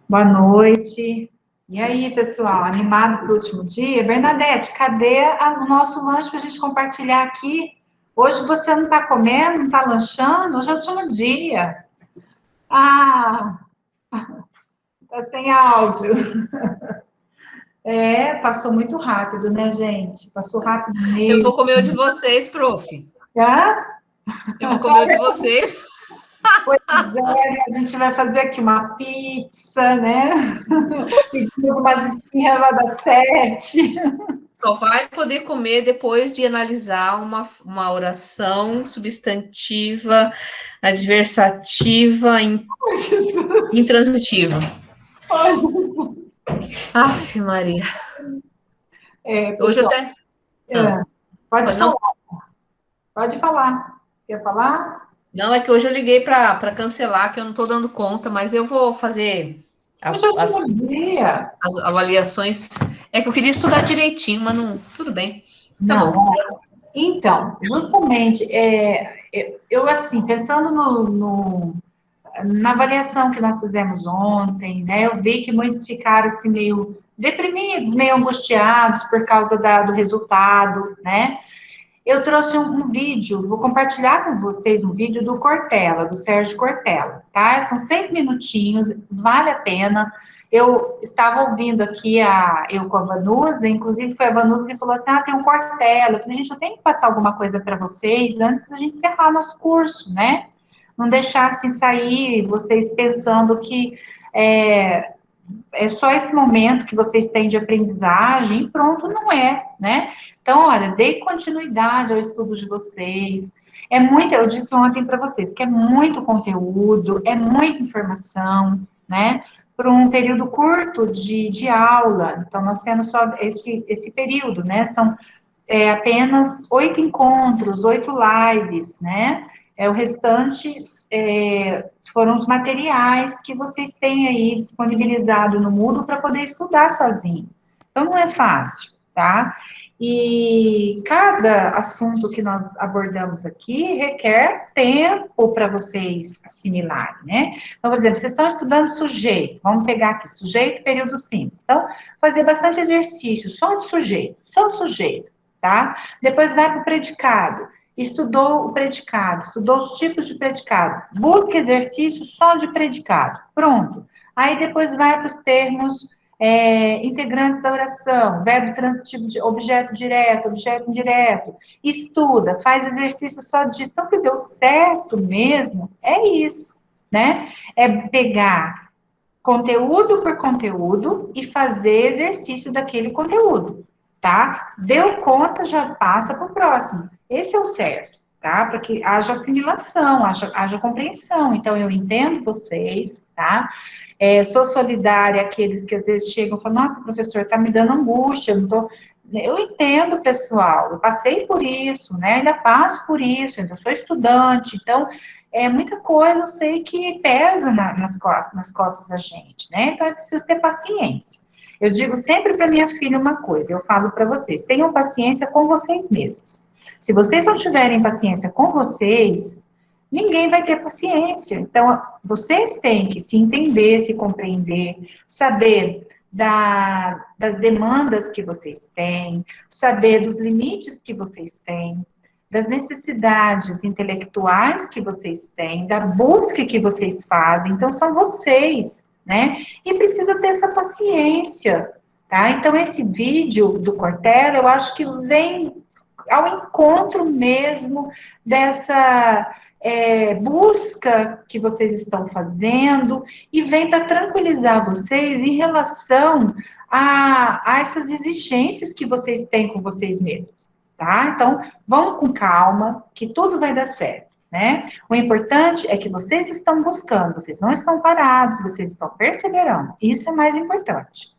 Boa noite. E aí, pessoal, animado para o último dia? Bernadette, cadê o nosso lanche para a gente compartilhar aqui? Hoje você não está comendo, não está lanchando? Hoje é o último dia. Ah, tá sem áudio. É, passou muito rápido, né, gente? Passou rápido Eu vou mesmo. comer o de vocês, prof. Tá? Eu vou comer o de vocês. Pois é, a gente vai fazer aqui uma pizza, né? Pedimos umas esfirras lá da Sete. Só vai poder comer depois de analisar uma oração substantiva, adversativa, intransitiva. Hoje, Aff, Maria. Hoje eu pessoal, até. é, pode falar, Não, pode falar. Quer falar? não, é que hoje eu liguei para cancelar, que eu não estou dando conta, mas eu vou fazer Hoje é o as, último dia. as avaliações. É que eu queria estudar direitinho, mas não. Tudo bem. Tá Não, bom. então, justamente, eu assim, pensando na avaliação que nós fizemos ontem, né, eu vi que muitos ficaram assim meio deprimidos, meio angustiados por causa do resultado, né? Eu trouxe um vídeo, vou compartilhar com vocês um vídeo do Cortella, do Sérgio Cortella, tá? São 6 minutinhos, vale a pena. Eu estava ouvindo aqui eu com a Vanusa, inclusive foi a Vanusa que falou assim: tem um Cortella. Eu falei, gente, eu tenho que passar alguma coisa para vocês antes da gente encerrar nosso curso, né? Não deixar assim sair vocês pensando que é, é só esse momento que vocês têm de aprendizagem e pronto, não é, né? Então, olha, dê continuidade ao estudo de vocês. É muito, eu disse ontem para vocês que é muito conteúdo, é muita informação, né? Para um período curto de aula. Então, nós temos só esse período, né? São apenas 8 encontros, 8 lives, né? O restante foram os materiais que vocês têm aí disponibilizado no Moodle para poder estudar sozinho. Então, não é fácil, tá? E cada assunto que nós abordamos aqui requer tempo para vocês assimilarem, né? Então, por exemplo, vocês estão estudando sujeito, vamos pegar aqui, sujeito, período simples. Então, fazer bastante exercício, só de sujeito, tá? Depois vai para o predicado. Estudou o predicado, estudou os tipos de predicado. Busca exercício só de predicado. Pronto. Aí depois vai para os termos integrantes da oração, verbo transitivo de objeto direto, objeto indireto. Estuda, faz exercício só disso. Então, quer dizer, o certo mesmo é isso, né? É pegar conteúdo por conteúdo e fazer exercício daquele conteúdo, tá? Deu conta, já passa para o próximo. Esse é o certo, tá? Para que haja assimilação, haja compreensão. Então, eu entendo vocês, tá? Sou solidária àqueles que às vezes chegam e falam, nossa, professor, tá me dando angústia, eu não tô... Eu entendo, pessoal, eu passei por isso, né? Ainda passo por isso, ainda sou estudante, então muita coisa eu sei que pesa nas costas da gente, né? Então é preciso ter paciência. Eu digo sempre para minha filha uma coisa, eu falo para vocês, tenham paciência com vocês mesmos. Se vocês não tiverem paciência com vocês, ninguém vai ter paciência. Então, vocês têm que se entender, se compreender, saber das demandas que vocês têm, saber dos limites que vocês têm, das necessidades intelectuais que vocês têm, da busca que vocês fazem. Então, são vocês, né? E precisa ter essa paciência, tá? Então, esse vídeo do Cortella, eu acho que vem ao encontro mesmo dessa busca que vocês estão fazendo e vem para tranquilizar vocês em relação a essas exigências que vocês têm com vocês mesmos, tá? Então, vamos com calma, que tudo vai dar certo, né? O importante é que vocês estão buscando, vocês não estão parados, vocês estão perseverando, isso é mais importante.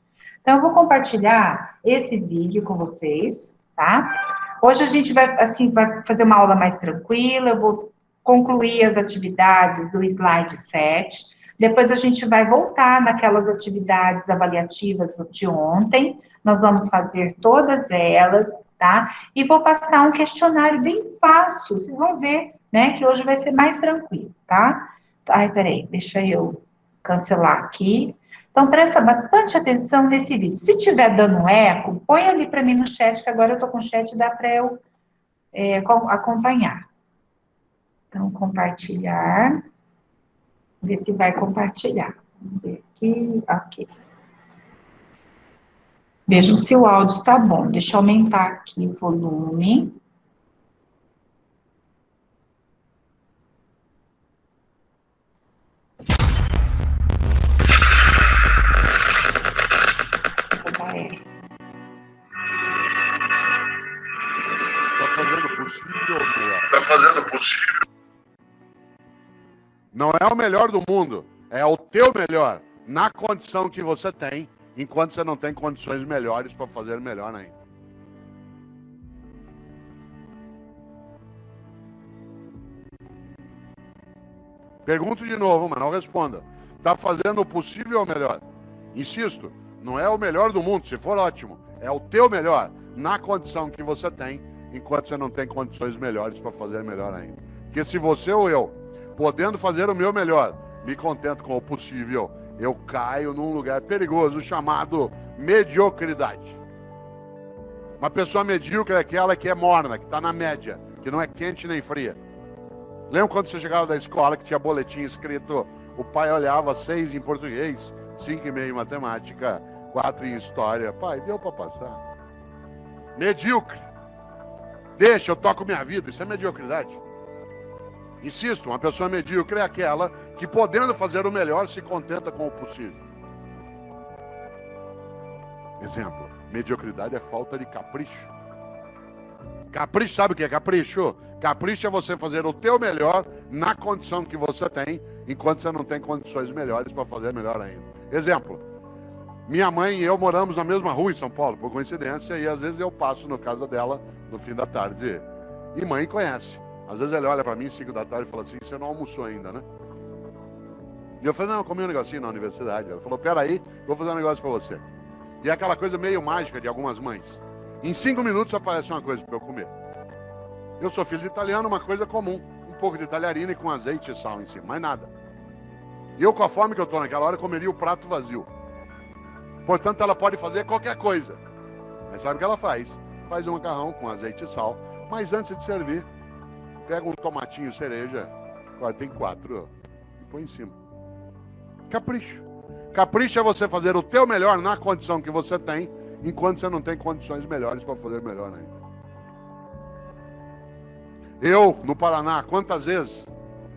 Então, eu vou compartilhar esse vídeo com vocês, tá? Hoje a gente vai, assim, vai fazer uma aula mais tranquila, eu vou concluir as atividades do slide 7, depois a gente vai voltar naquelas atividades avaliativas de ontem, nós vamos fazer todas elas, tá? E vou passar um questionário bem fácil, vocês vão ver, né, que hoje vai ser mais tranquilo, tá? Ai, peraí, deixa eu cancelar aqui. Então, presta bastante atenção nesse vídeo. Se tiver dando eco, põe ali para mim no chat, que agora eu estou com o chat, dá para eu acompanhar. Então, compartilhar. Ver se vai compartilhar. Vamos ver aqui, aqui. Vejam se o áudio está bom. Deixa eu aumentar aqui o volume. Tá fazendo o possível, melhor. Tá fazendo o possível. Não é o melhor do mundo, é o teu melhor, na condição que você tem, enquanto você não tem condições melhores para fazer melhor ainda. Pergunto de novo, mas não responda. Tá fazendo o possível ou melhor? Insisto, não é o melhor do mundo, se for ótimo, é o teu melhor, na condição que você tem, enquanto você não tem condições melhores para fazer melhor ainda. Porque se você ou eu, podendo fazer o meu melhor, me contento com o possível, eu caio num lugar perigoso chamado mediocridade. Uma pessoa medíocre é aquela que é morna, que está na média, que não é quente nem fria. Lembra quando você chegava da escola que tinha boletim escrito, o pai olhava 6 em português, 5,5 em matemática, 4 em história. Pai, deu para passar. Medíocre. Deixa, eu toco minha vida. Isso é mediocridade. Insisto, uma pessoa medíocre é aquela que, podendo fazer o melhor, se contenta com o possível. Exemplo, mediocridade é falta de capricho. Capricho, sabe o que é capricho? Capricho é você fazer o teu melhor na condição que você tem, enquanto você não tem condições melhores para fazer melhor ainda. Exemplo, minha mãe e eu moramos na mesma rua em São Paulo, por coincidência, e às vezes eu passo na casa dela no fim da tarde. E mãe conhece. Às vezes ele olha para mim 5 da tarde e fala assim, você não almoçou ainda, né? E eu falei, não, eu comi um negocinho na universidade. Ela falou, peraí, vou fazer um negócio para você. E é aquela coisa meio mágica de algumas mães. Em 5 minutos aparece uma coisa para eu comer. Eu sou filho de italiano, uma coisa comum. Um pouco de talharina e com azeite e sal em cima, mais nada. E eu, com a fome que eu estou naquela hora, comeria o prato vazio. Portanto, ela pode fazer qualquer coisa. Mas sabe o que ela faz? Faz um macarrão com azeite e sal. Mas antes de servir, pega um tomatinho cereja, corta em 4 e põe em cima. Capricho. Capricho é você fazer o teu melhor na condição que você tem, enquanto você não tem condições melhores para fazer melhor ainda. Eu, no Paraná, quantas vezes,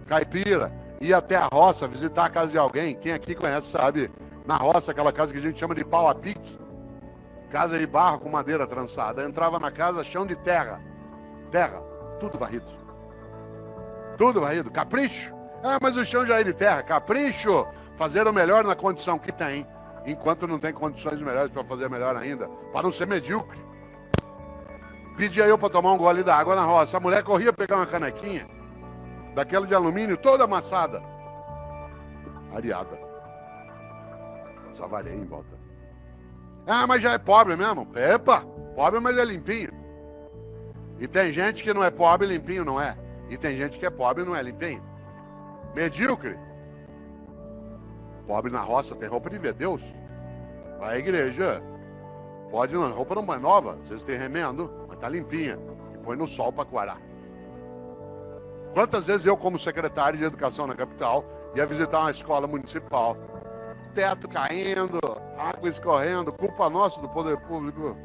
caipira, ia até a roça visitar a casa de alguém, quem aqui conhece sabe, na roça, aquela casa que a gente chama de pau a pique, casa de barro com madeira trançada, entrava na casa, chão de terra, tudo varrido. Tudo varrido, capricho. Ah, mas o chão já é de terra, capricho. Fazer o melhor na condição que tem, enquanto não tem condições melhores para fazer melhor ainda, para não ser medíocre. Pedia eu para tomar um gole d'água na roça. A mulher corria pegar uma canequinha, daquela de alumínio, toda amassada, areada. Passava areia em volta. Ah, mas já é pobre mesmo. Epa, pobre, mas é limpinho. E tem gente que não é pobre, limpinho não é. E tem gente que é pobre e não é limpinho. Medíocre. Pobre na roça tem roupa de ver Deus. Vai à igreja. Pode, não, roupa não é nova. Vocês têm remendo, mas tá limpinha. E põe no sol para coarar. Quantas vezes eu, como secretário de educação na capital, ia visitar uma escola municipal. Teto caindo, água escorrendo, culpa nossa do poder público.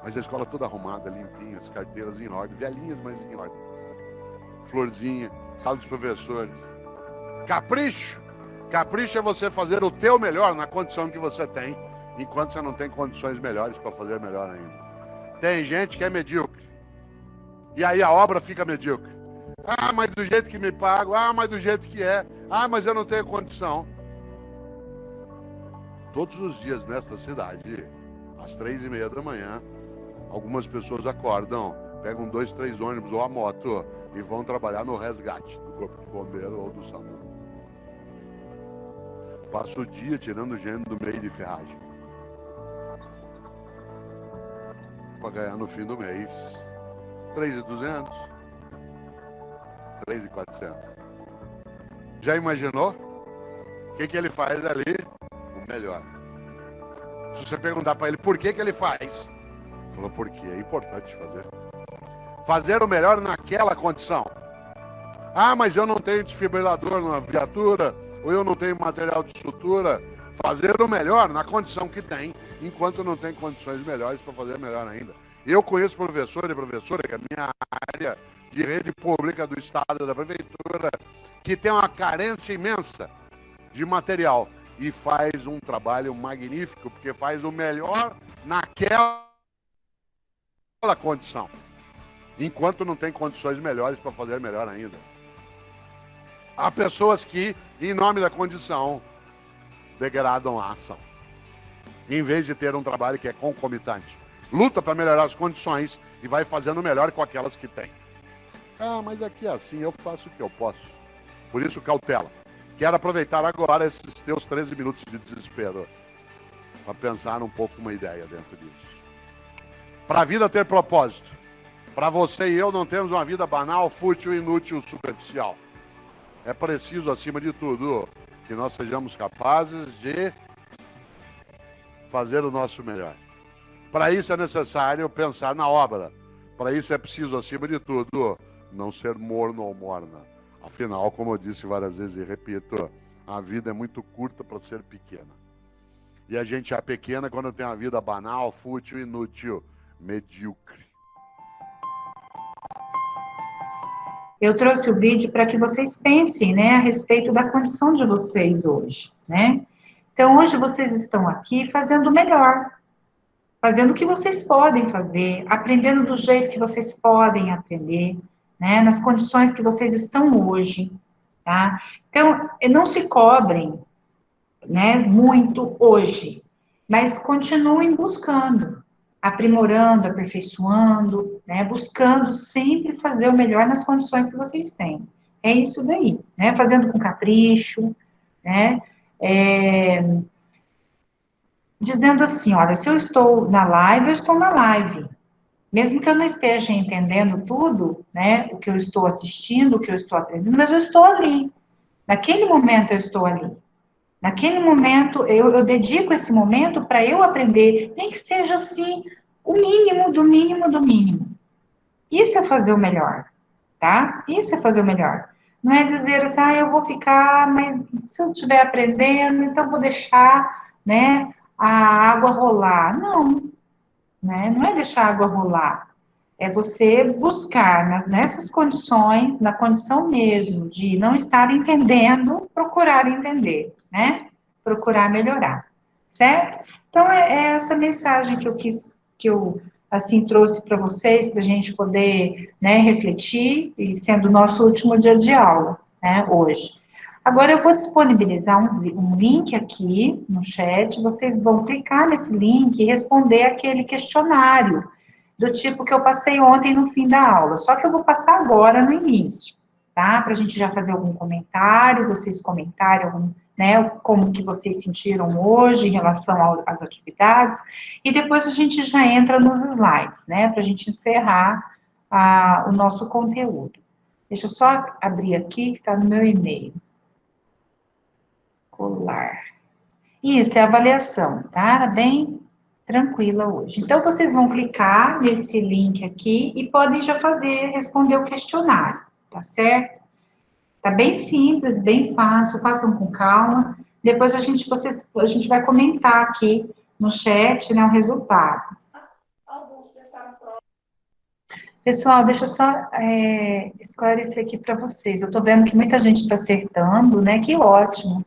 Mas a escola toda arrumada, limpinha, as carteiras em ordem, velhinhas, mas em ordem. Florzinha, sala dos professores. Capricho. Capricho é você fazer o teu melhor na condição que você tem, enquanto você não tem condições melhores para fazer melhor ainda. Tem gente que é medíocre. E aí a obra fica medíocre. Ah, mas do jeito que me pago. Ah, mas do jeito que é. Ah, mas eu não tenho condição. Todos os dias nesta cidade, às 3:30 da manhã, algumas pessoas acordam, pegam 2, 3 ônibus ou a moto e vão trabalhar no resgate do corpo de bombeiro ou do SAMU. Passa o dia tirando gente do meio de ferragem. Para ganhar no fim do mês 3.200, 3.400. Já imaginou? O que ele faz ali? O melhor. Se você perguntar para ele por que ele faz, ele falou, porque é importante fazer. Fazer o melhor naquela condição. Ah, mas eu não tenho desfibrilador na viatura, ou eu não tenho material de sutura. Fazer o melhor na condição que tem, enquanto não tem condições melhores para fazer melhor ainda. Eu conheço professor e professora, que é a minha área de rede pública do Estado, da Prefeitura, que tem uma carência imensa de material e faz um trabalho magnífico, porque faz o melhor naquela condição, enquanto não tem condições melhores para fazer melhor ainda. Há pessoas que, em nome da condição, degradam a ação, em vez de ter um trabalho que é concomitante. Luta para melhorar as condições e vai fazendo melhor com aquelas que tem. Ah, mas aqui é assim, eu faço o que eu posso. Por isso, cautela. Quero aproveitar agora esses teus 13 minutos de desespero para pensar um pouco uma ideia dentro disso. Para a vida ter propósito, para você e eu não termos uma vida banal, fútil, inútil, superficial. É preciso, acima de tudo, que nós sejamos capazes de fazer o nosso melhor. Para isso é necessário pensar na obra. Para isso é preciso, acima de tudo, não ser morno ou morna. Afinal, como eu disse várias vezes e repito, a vida é muito curta para ser pequena. E a gente é pequena quando tem uma vida banal, fútil, inútil, medíocre. Eu trouxe o vídeo para que vocês pensem, né, a respeito da condição de vocês hoje, né? Então, hoje vocês estão aqui fazendo o melhor, fazendo o que vocês podem fazer, aprendendo do jeito que vocês podem aprender, né, nas condições que vocês estão hoje, tá? Então, não se cobrem, né, muito hoje, mas continuem buscando, aprimorando, aperfeiçoando, né, buscando sempre fazer o melhor nas condições que vocês têm. É isso daí, né, fazendo com capricho, né, dizendo assim, olha, se eu estou na live, eu estou na live. Mesmo que eu não esteja entendendo tudo, né, o que eu estou assistindo, o que eu estou aprendendo, mas eu estou ali. Naquele momento eu estou ali. Naquele momento, eu dedico esse momento para eu aprender, nem que seja assim, o mínimo, do mínimo, do mínimo. Isso é fazer o melhor, tá? Isso é fazer o melhor. Não é dizer assim, ah, eu vou ficar, mas se eu estiver aprendendo, então vou deixar, né, a água rolar. Não, né? Não é deixar a água rolar. É você buscar nessas condições, na condição mesmo de não estar entendendo, procurar entender, né? Procurar melhorar, certo? Então, é essa mensagem que eu quis, que eu, assim, trouxe para vocês, para a gente poder, né, refletir, e sendo o nosso último dia de aula, né, hoje. Agora, eu vou disponibilizar um link aqui no chat, vocês vão clicar nesse link e responder aquele questionário, do tipo que eu passei ontem no fim da aula, só que eu vou passar agora no início, tá? Para a gente já fazer algum comentário, vocês comentarem, né, como que vocês sentiram hoje em relação às atividades, e depois a gente já entra nos slides, né, para a gente encerrar o nosso conteúdo. Deixa eu só abrir aqui, que está no meu e-mail. Colar. Isso, é avaliação, tá? Era bem tranquila hoje. Então, vocês vão clicar nesse link aqui e podem já responder o questionário, tá certo? Tá bem simples, bem fácil, façam com calma. Depois a gente vai comentar aqui no chat, né, o resultado. Pessoal, deixa eu só esclarecer aqui para vocês. Eu estou vendo que muita gente está acertando, né? Que ótimo.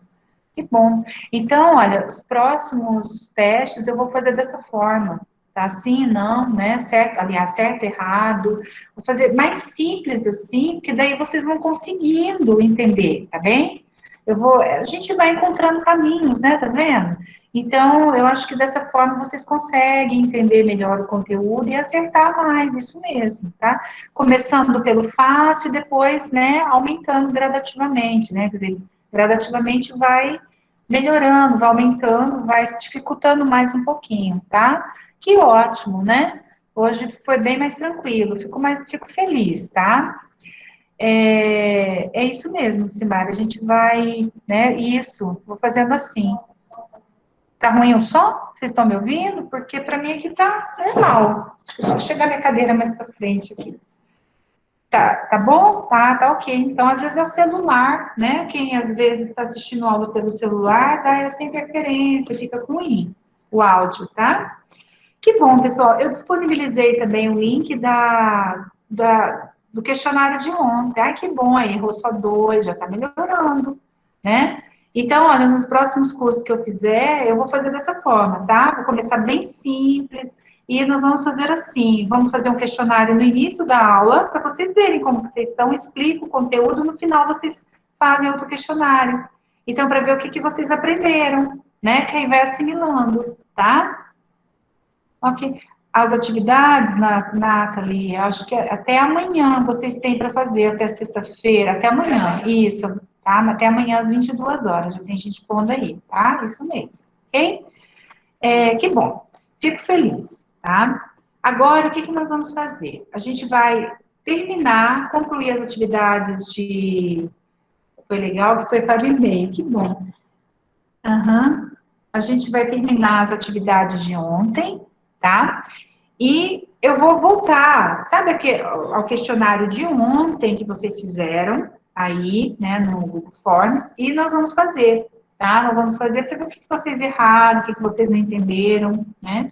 Que bom. Então, olha, os próximos testes eu vou fazer dessa forma, tá? Sim, não, né? Certo, aliás, certo, errado. Vou fazer mais simples assim, porque daí vocês vão conseguindo entender, tá bem? A gente vai encontrando caminhos, né? Tá vendo? Então, eu acho que dessa forma vocês conseguem entender melhor o conteúdo e acertar mais, isso mesmo, tá? Começando pelo fácil e depois, né, aumentando gradativamente, né? Quer dizer, gradativamente vai melhorando, vai aumentando, vai dificultando mais um pouquinho, tá? Que ótimo, né? Hoje foi bem mais tranquilo, fico feliz, tá? É isso mesmo, Simara, a gente vai, né, isso, vou fazendo assim. Tá ruim o som? Vocês estão me ouvindo? Porque para mim aqui tá normal. Deixa eu só chegar minha cadeira mais para frente aqui. Tá bom? Tá ok. Então, às vezes é o celular, né? Quem às vezes está assistindo aula pelo celular, dá essa interferência, fica ruim o áudio, tá? Que bom, pessoal. Eu disponibilizei também o link do questionário de ontem. Ai, que bom, aí errou só 2, já tá melhorando, né? Então, olha, nos próximos cursos que eu fizer, eu vou fazer dessa forma, tá? Vou começar bem simples, e nós vamos fazer assim, vamos fazer um questionário no início da aula, para vocês verem como que vocês estão, explico o conteúdo, no final vocês fazem outro questionário. Então, para ver o que vocês aprenderam, né? Que aí vai assimilando, tá? Ok. As atividades, Nathalie, acho que até amanhã vocês têm para fazer, até sexta-feira, até amanhã, isso, tá? Até amanhã às 22 horas, já tem gente pondo aí, tá? Isso mesmo, ok? Que bom, fico feliz, tá? Agora, o que nós vamos fazer? A gente vai terminar, concluir as atividades de... Foi legal que foi para o e-mail, que bom. A gente vai terminar as atividades de ontem, tá? E eu vou voltar, sabe ao questionário de ontem que vocês fizeram aí, né, no Google Forms, e nós vamos fazer, tá? Nós vamos fazer para ver o que vocês erraram, o que vocês não entenderam, né?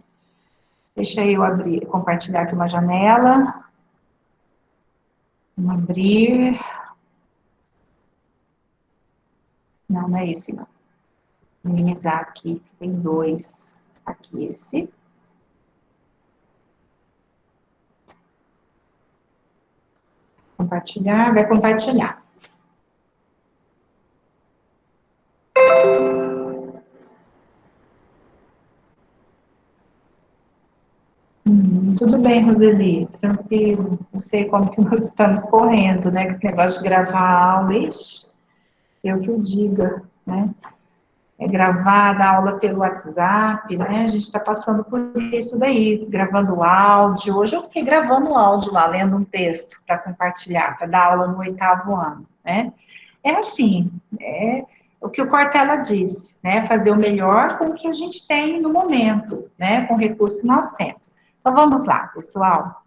Deixa eu abrir, compartilhar aqui uma janela. Vamos abrir. Não é esse, não. Minimizar aqui, tem 2. Aqui esse. Compartilhar, vai compartilhar. Tudo bem, Roseli, tranquilo. Não sei como que nós estamos correndo, né? Que esse negócio de gravar a aula, ixi, eu que o diga, né? É gravar, dar aula pelo WhatsApp, né? A gente está passando por isso daí, gravando áudio. Hoje eu fiquei gravando áudio lá, lendo um texto para compartilhar, para dar aula no 8º ano, né? É assim, é o que o Cortella disse, né? Fazer o melhor com o que a gente tem no momento, né? Com o recurso que nós temos. Então, vamos lá, pessoal.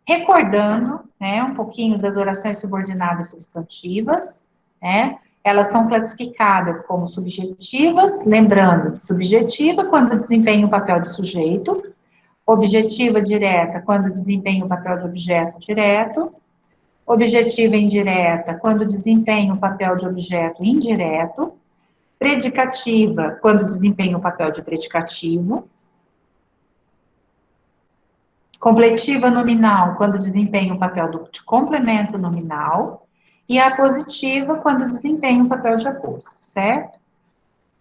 Recordando, né, um pouquinho das orações subordinadas substantivas, né? Elas são classificadas como subjetivas, lembrando, subjetiva quando desempenha o papel de sujeito, objetiva direta quando desempenha o papel de objeto direto, objetiva indireta quando desempenha o papel de objeto indireto, predicativa quando desempenha o papel de predicativo, completiva nominal, quando desempenha o papel de complemento nominal, e a apositiva, quando desempenha o papel de aposto, certo?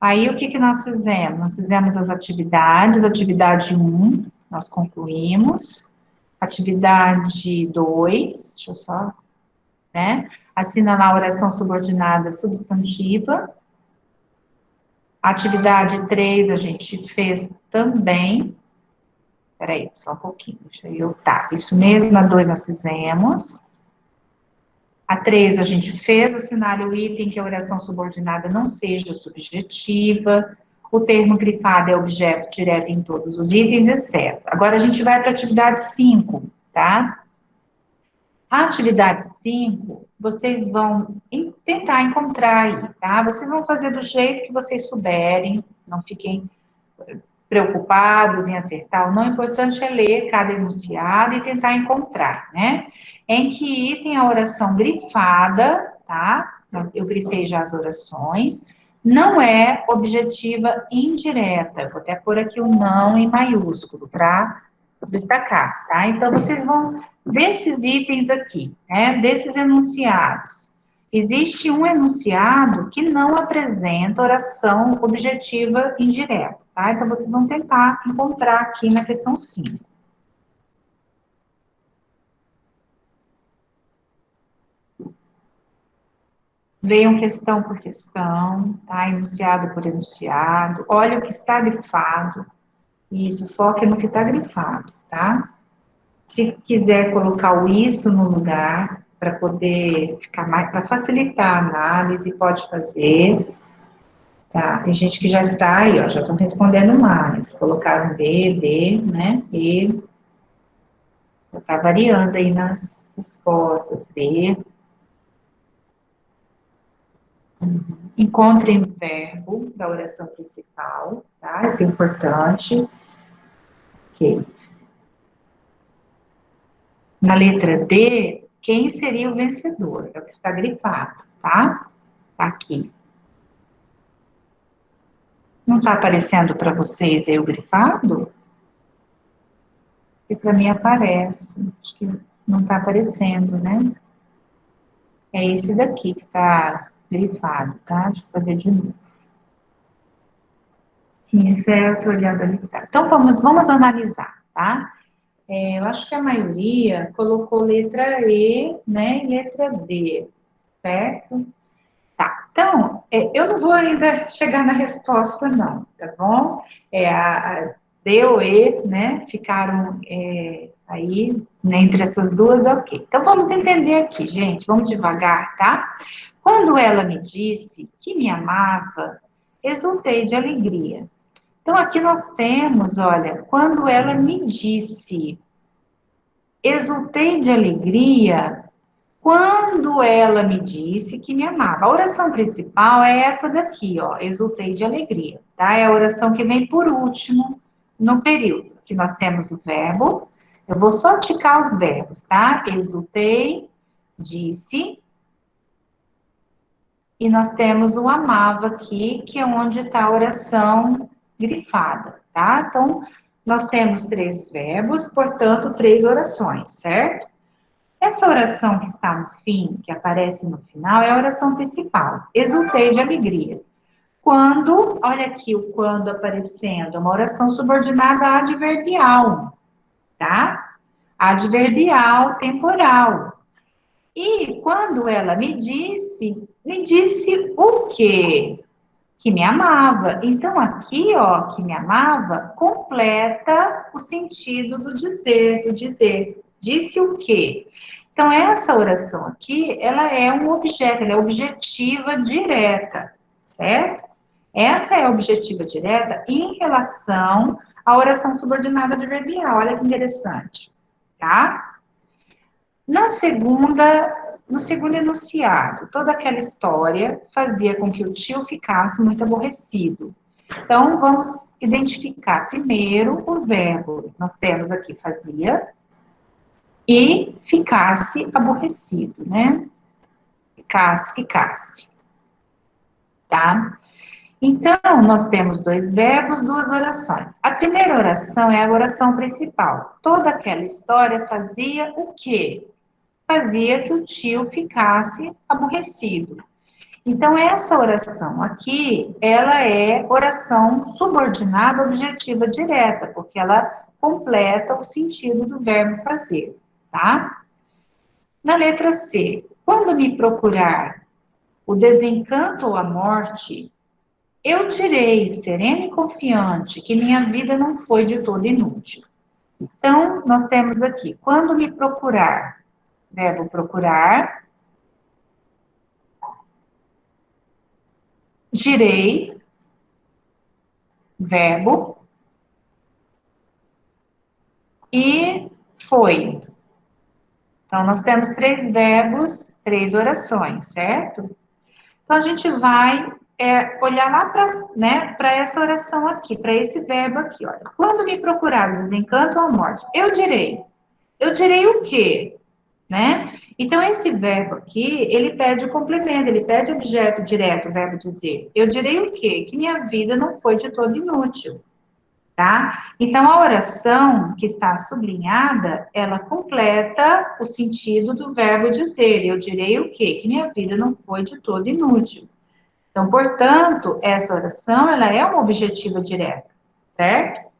Aí, o que nós fizemos? Nós fizemos as atividades, atividade 1, nós concluímos, atividade 2, deixa eu só, né? Assinalar a oração subordinada substantiva, atividade 3 a gente fez também. Peraí, só um pouquinho, deixa eu... Tá, isso mesmo, a 2 nós fizemos. A 3 a gente fez, assinar o item que a oração subordinada não seja subjetiva. O termo grifado é objeto direto em todos os itens, exceto. Agora a gente vai para a atividade 5, tá? A atividade 5, vocês vão tentar encontrar aí, tá? Vocês vão fazer do jeito que vocês souberem, não fiquem preocupados em acertar ou não, o importante é ler cada enunciado e tentar encontrar, né? Em que item a oração grifada, tá? Eu grifei já as orações, não é objetiva indireta. Vou até pôr aqui o não em maiúsculo para destacar, tá? Então, vocês vão, desses itens aqui, né? Desses enunciados, existe um enunciado que não apresenta oração objetiva indireta, tá? Então, vocês vão tentar encontrar aqui na questão 5. Leiam questão por questão, tá? Enunciado por enunciado. Olha o que está grifado. Isso, foque no que está grifado, tá? Se quiser colocar o isso no lugar, para poder ficar mais, para facilitar a análise, pode fazer. Tá, tem gente que já está aí, ó, já estão respondendo mais. Colocaram B, D, né? E está variando aí nas respostas. D. Encontrem o verbo da oração principal, tá? Isso é importante. Ok. Na letra D, quem seria o vencedor? É o que está grifado, tá? Tá aqui. Não está aparecendo para vocês aí o grifado? E para mim aparece. Acho que não está aparecendo, né? É esse daqui que está grifado, tá? Deixa eu fazer de novo. Isso, eu estou olhando ali que tá. Então, vamos analisar, tá? Eu acho que a maioria colocou letra E, né, e letra D, certo? Tá, então, eu não vou ainda chegar na resposta, não, tá bom? A D ou E, né, ficaram aí, né, entre essas duas, ok. Então, vamos entender aqui, gente, vamos devagar, tá? Quando ela me disse que me amava, exultei de alegria. Então, aqui nós temos, olha, quando ela me disse, exultei de alegria, quando ela me disse que me amava. A oração principal é essa daqui, ó, exultei de alegria, tá? É a oração que vem por último no período, que nós temos o verbo, eu vou só ticar os verbos, tá? Exultei, disse, e nós temos o amava aqui, que é onde está a oração grifada, tá? Então, nós temos 3 verbos, portanto, 3 orações, certo? Essa oração que está no fim, que aparece no final, é a oração principal. Exultei de alegria. Quando, olha aqui o quando aparecendo, é uma oração subordinada adverbial, tá? Adverbial temporal. E quando ela me disse o quê? Que me amava. Então, aqui, ó, que me amava, completa o sentido do dizer, Disse o quê? Então, essa oração aqui, ela é um objeto, ela é objetiva direta, certo? Essa é a objetiva direta em relação à oração subordinada adverbial. Olha que interessante, tá? No segundo enunciado, toda aquela história fazia com que o tio ficasse muito aborrecido. Então, vamos identificar primeiro o verbo. Nós temos aqui fazia e ficasse aborrecido, né? Ficasse. Tá? Então, nós temos 2 verbos, 2 orações. A primeira oração é a oração principal. Toda aquela história fazia o quê? Fazia que o tio ficasse aborrecido. Então, essa oração aqui, ela é oração subordinada objetiva direta, porque ela completa o sentido do verbo fazer, tá? Na letra C, quando me procurar o desencanto ou a morte, eu direi, sereno e confiante, que minha vida não foi de todo inútil. Então, nós temos aqui, quando me procurar, verbo procurar, direi, verbo, e foi. Então, nós temos 3 verbos, 3 orações, certo? Então, a gente vai olhar lá para essa oração aqui, para esse verbo aqui, olha. Quando me procurar o desencanto ou a morte, eu direi o quê? Né? Então, esse verbo aqui, ele pede o complemento, ele pede objeto direto, o verbo dizer. Eu direi o quê? Que minha vida não foi de todo inútil, tá? Então, a oração que está sublinhada, ela completa o sentido do verbo dizer. Eu direi o quê? Que minha vida não foi de todo inútil. Então, portanto, essa oração, ela é uma objetiva direta, certo?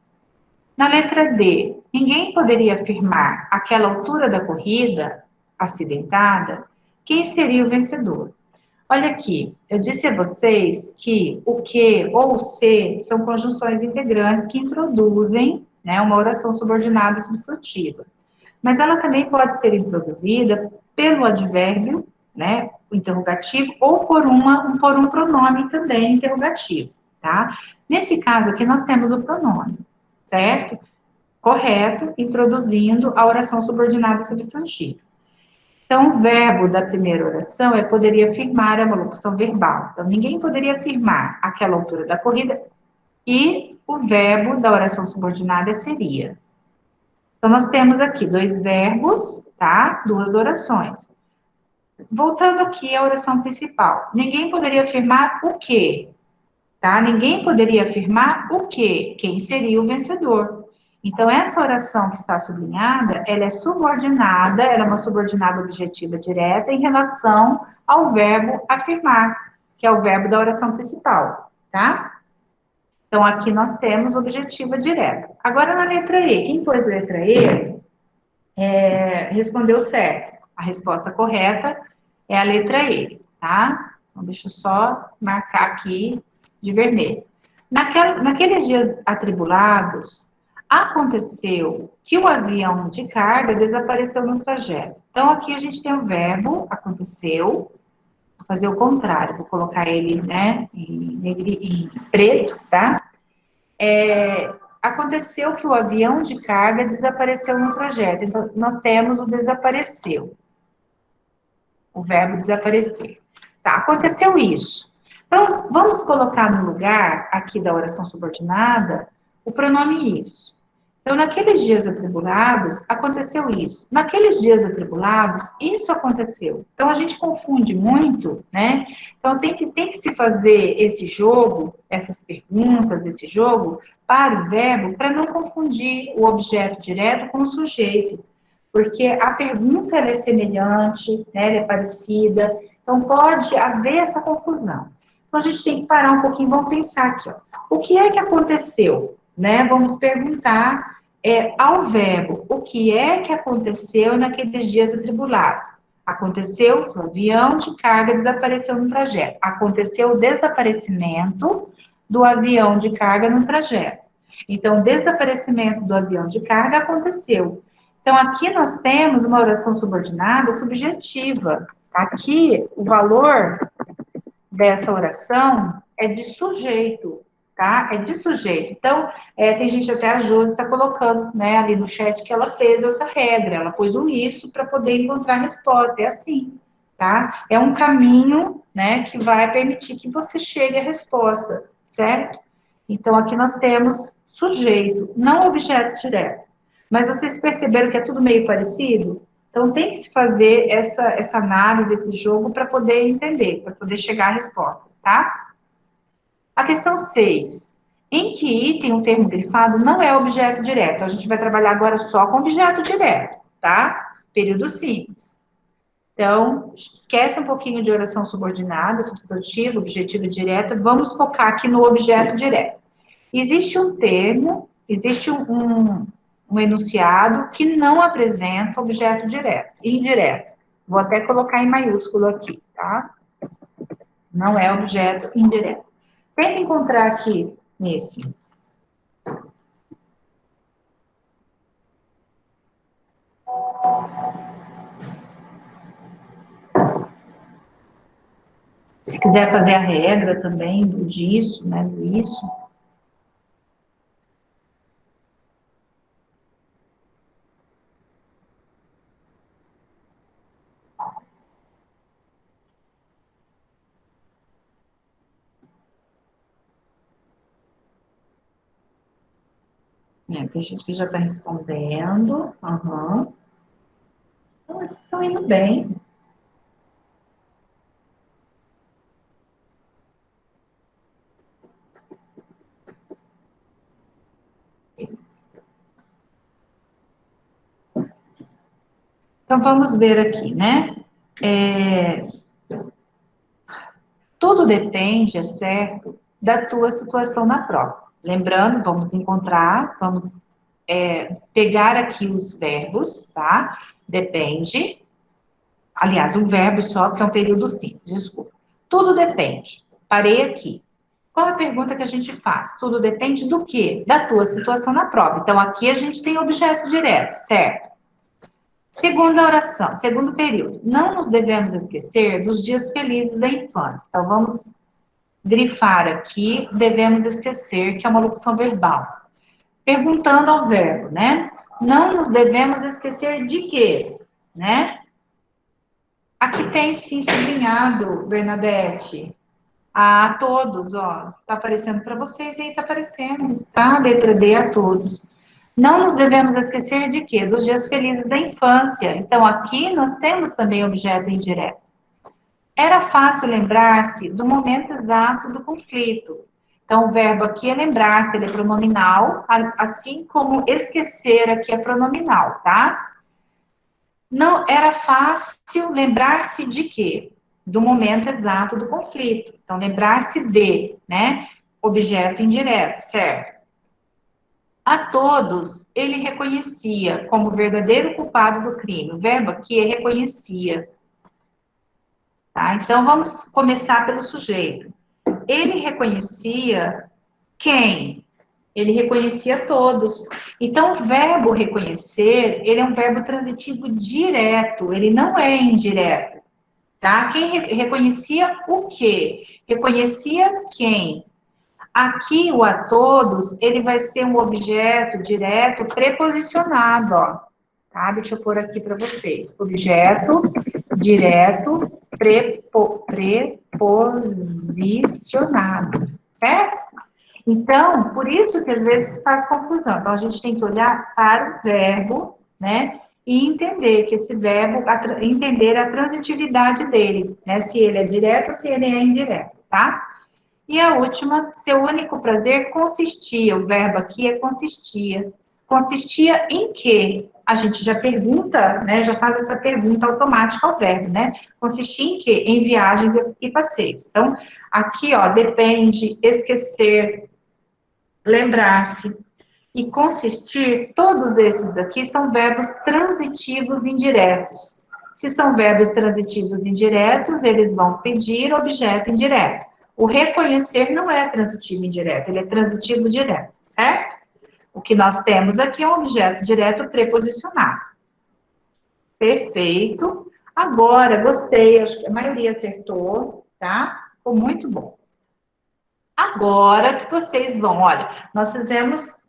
Na letra D, ninguém poderia afirmar, àquela altura da corrida, acidentada, quem seria o vencedor. Olha aqui, eu disse a vocês que o que ou o se são conjunções integrantes que introduzem, né, uma oração subordinada substantiva. Mas ela também pode ser introduzida pelo advérbio né, o interrogativo, ou por um pronome também interrogativo, tá? Nesse caso aqui, nós temos o pronome, certo? Correto, introduzindo a oração subordinada substantiva. Então, o verbo da primeira oração é poderia afirmar, é uma locução verbal. Então, ninguém poderia afirmar aquela altura da corrida, e o verbo da oração subordinada seria. Então, nós temos aqui 2 verbos, tá? 2 orações. Voltando aqui à oração principal. Ninguém poderia afirmar o quê? Tá? Ninguém poderia afirmar o quê? Quem seria o vencedor? Então, essa oração que está sublinhada, ela é subordinada, ela é uma subordinada objetiva direta em relação ao verbo afirmar, que é o verbo da oração principal, tá? Então, aqui nós temos objetiva direta. Agora, na letra E, quem pôs a letra E, respondeu certo. A resposta correta é a letra E, tá? Então, deixa eu só marcar aqui de vermelho. Naqueles dias atribulados, aconteceu que o avião de carga desapareceu no trajeto. Então, aqui a gente tem o verbo aconteceu, vou fazer o contrário, vou colocar ele, né, em preto, tá? Aconteceu que o avião de carga desapareceu no trajeto. Então, nós temos o desapareceu. O verbo desaparecer. Tá, aconteceu isso. Então, vamos colocar no lugar, aqui da oração subordinada, o pronome isso. Então, naqueles dias atribulados, aconteceu isso. Naqueles dias atribulados, isso aconteceu. Então, a gente confunde muito, né? Então, tem que se fazer esse jogo, essas perguntas, esse jogo, para o verbo, para não confundir o objeto direto com o sujeito. Porque a pergunta ela é semelhante, né? Ela é parecida. Então, pode haver essa confusão. Então, a gente tem que parar um pouquinho, vamos pensar aqui, ó. O que é que aconteceu? Né? Vamos perguntar ao verbo, o que é que aconteceu naqueles dias atribulados? Aconteceu que o avião de carga desapareceu no trajeto. Aconteceu o desaparecimento do avião de carga no trajeto. Então, o desaparecimento do avião de carga aconteceu. Então, aqui nós temos uma oração subordinada subjetiva. Aqui, o valor dessa oração é de sujeito, tá? É de sujeito. Então, tem gente, até a Josi está colocando, né, ali no chat que ela fez essa regra, ela pôs um isso para poder encontrar a resposta, é assim, tá? É um caminho, né, que vai permitir que você chegue à resposta, certo? Então, aqui nós temos sujeito, não objeto direto. Mas vocês perceberam que é tudo meio parecido? Então, tem que se fazer essa análise, esse jogo, para poder entender, para poder chegar à resposta, tá? A questão 6. Em que item o termo grifado não é objeto direto? A gente vai trabalhar agora só com objeto direto, tá? Período simples. Então, esquece um pouquinho de oração subordinada, substantivo, objetivo direto. Vamos focar aqui no objeto direto. Existe um termo, existe um enunciado que não apresenta objeto direto, indireto. Vou até colocar em maiúsculo aqui, tá? Não é objeto indireto. Tenta encontrar aqui nesse. Se quiser fazer a regra também do disso, né, do isso. Tem gente que já está respondendo. Uhum. Então, vocês estão indo bem. Então, vamos ver aqui, né? Tudo depende, é certo, da tua situação na prova. Lembrando, vamos encontrar, vamos pegar aqui os verbos, tá? Depende. Aliás, um verbo só, que é um período simples, desculpa. Tudo depende. Parei aqui. Qual é a pergunta que a gente faz? Tudo depende do quê? Da tua situação na prova. Então, aqui a gente tem objeto direto, certo? Segunda oração, segundo período. Não nos devemos esquecer dos dias felizes da infância. Então, vamos grifar aqui, devemos esquecer, que é uma locução verbal. Perguntando ao verbo, né? Não nos devemos esquecer de quê, né? Aqui tem sim sublinhado, Bernadette. A todos, ó. Tá aparecendo para vocês e aí tá aparecendo, tá? Letra D a todos. Não nos devemos esquecer de quê? Dos dias felizes da infância. Então, aqui nós temos também objeto indireto. Era fácil lembrar-se do momento exato do conflito. Então, o verbo aqui é lembrar-se, ele é pronominal, assim como esquecer aqui é pronominal, tá? Não era fácil lembrar-se de quê? Do momento exato do conflito. Então, lembrar-se de, né? Objeto indireto, certo? A todos, ele reconhecia como verdadeiro culpado do crime. O verbo aqui é reconhecia. Tá? Então, vamos começar pelo sujeito. Ele reconhecia quem? Ele reconhecia todos. Então, o verbo reconhecer, ele é um verbo transitivo direto, ele não é indireto. Tá? Quem reconhecia o quê? Reconhecia quem? Aqui, o a todos, ele vai ser um objeto direto preposicionado, ó. Tá? Deixa eu pôr aqui para vocês. Objeto direto preposicionado, certo? Então, por isso que às vezes faz confusão. Então, a gente tem que olhar para o verbo, né? E entender que esse verbo, entender a transitividade dele, né? Se ele é direto ou se ele é indireto, tá? E a última, seu único prazer consistia, o verbo aqui é consistia. Consistia em quê? A gente já pergunta, né, já faz essa pergunta automática ao verbo, né? Consistia em quê? Em viagens e passeios. Então, aqui, ó, depende, esquecer, lembrar-se. E consistir, todos esses aqui são verbos transitivos indiretos. Se são verbos transitivos indiretos, eles vão pedir objeto indireto. O reconhecer não é transitivo indireto, ele é transitivo direto, certo? O que nós temos aqui é um objeto direto preposicionado. Perfeito. Agora, gostei, acho que a maioria acertou, tá? Ficou muito bom. Agora que vocês vão, olha, nós fizemos,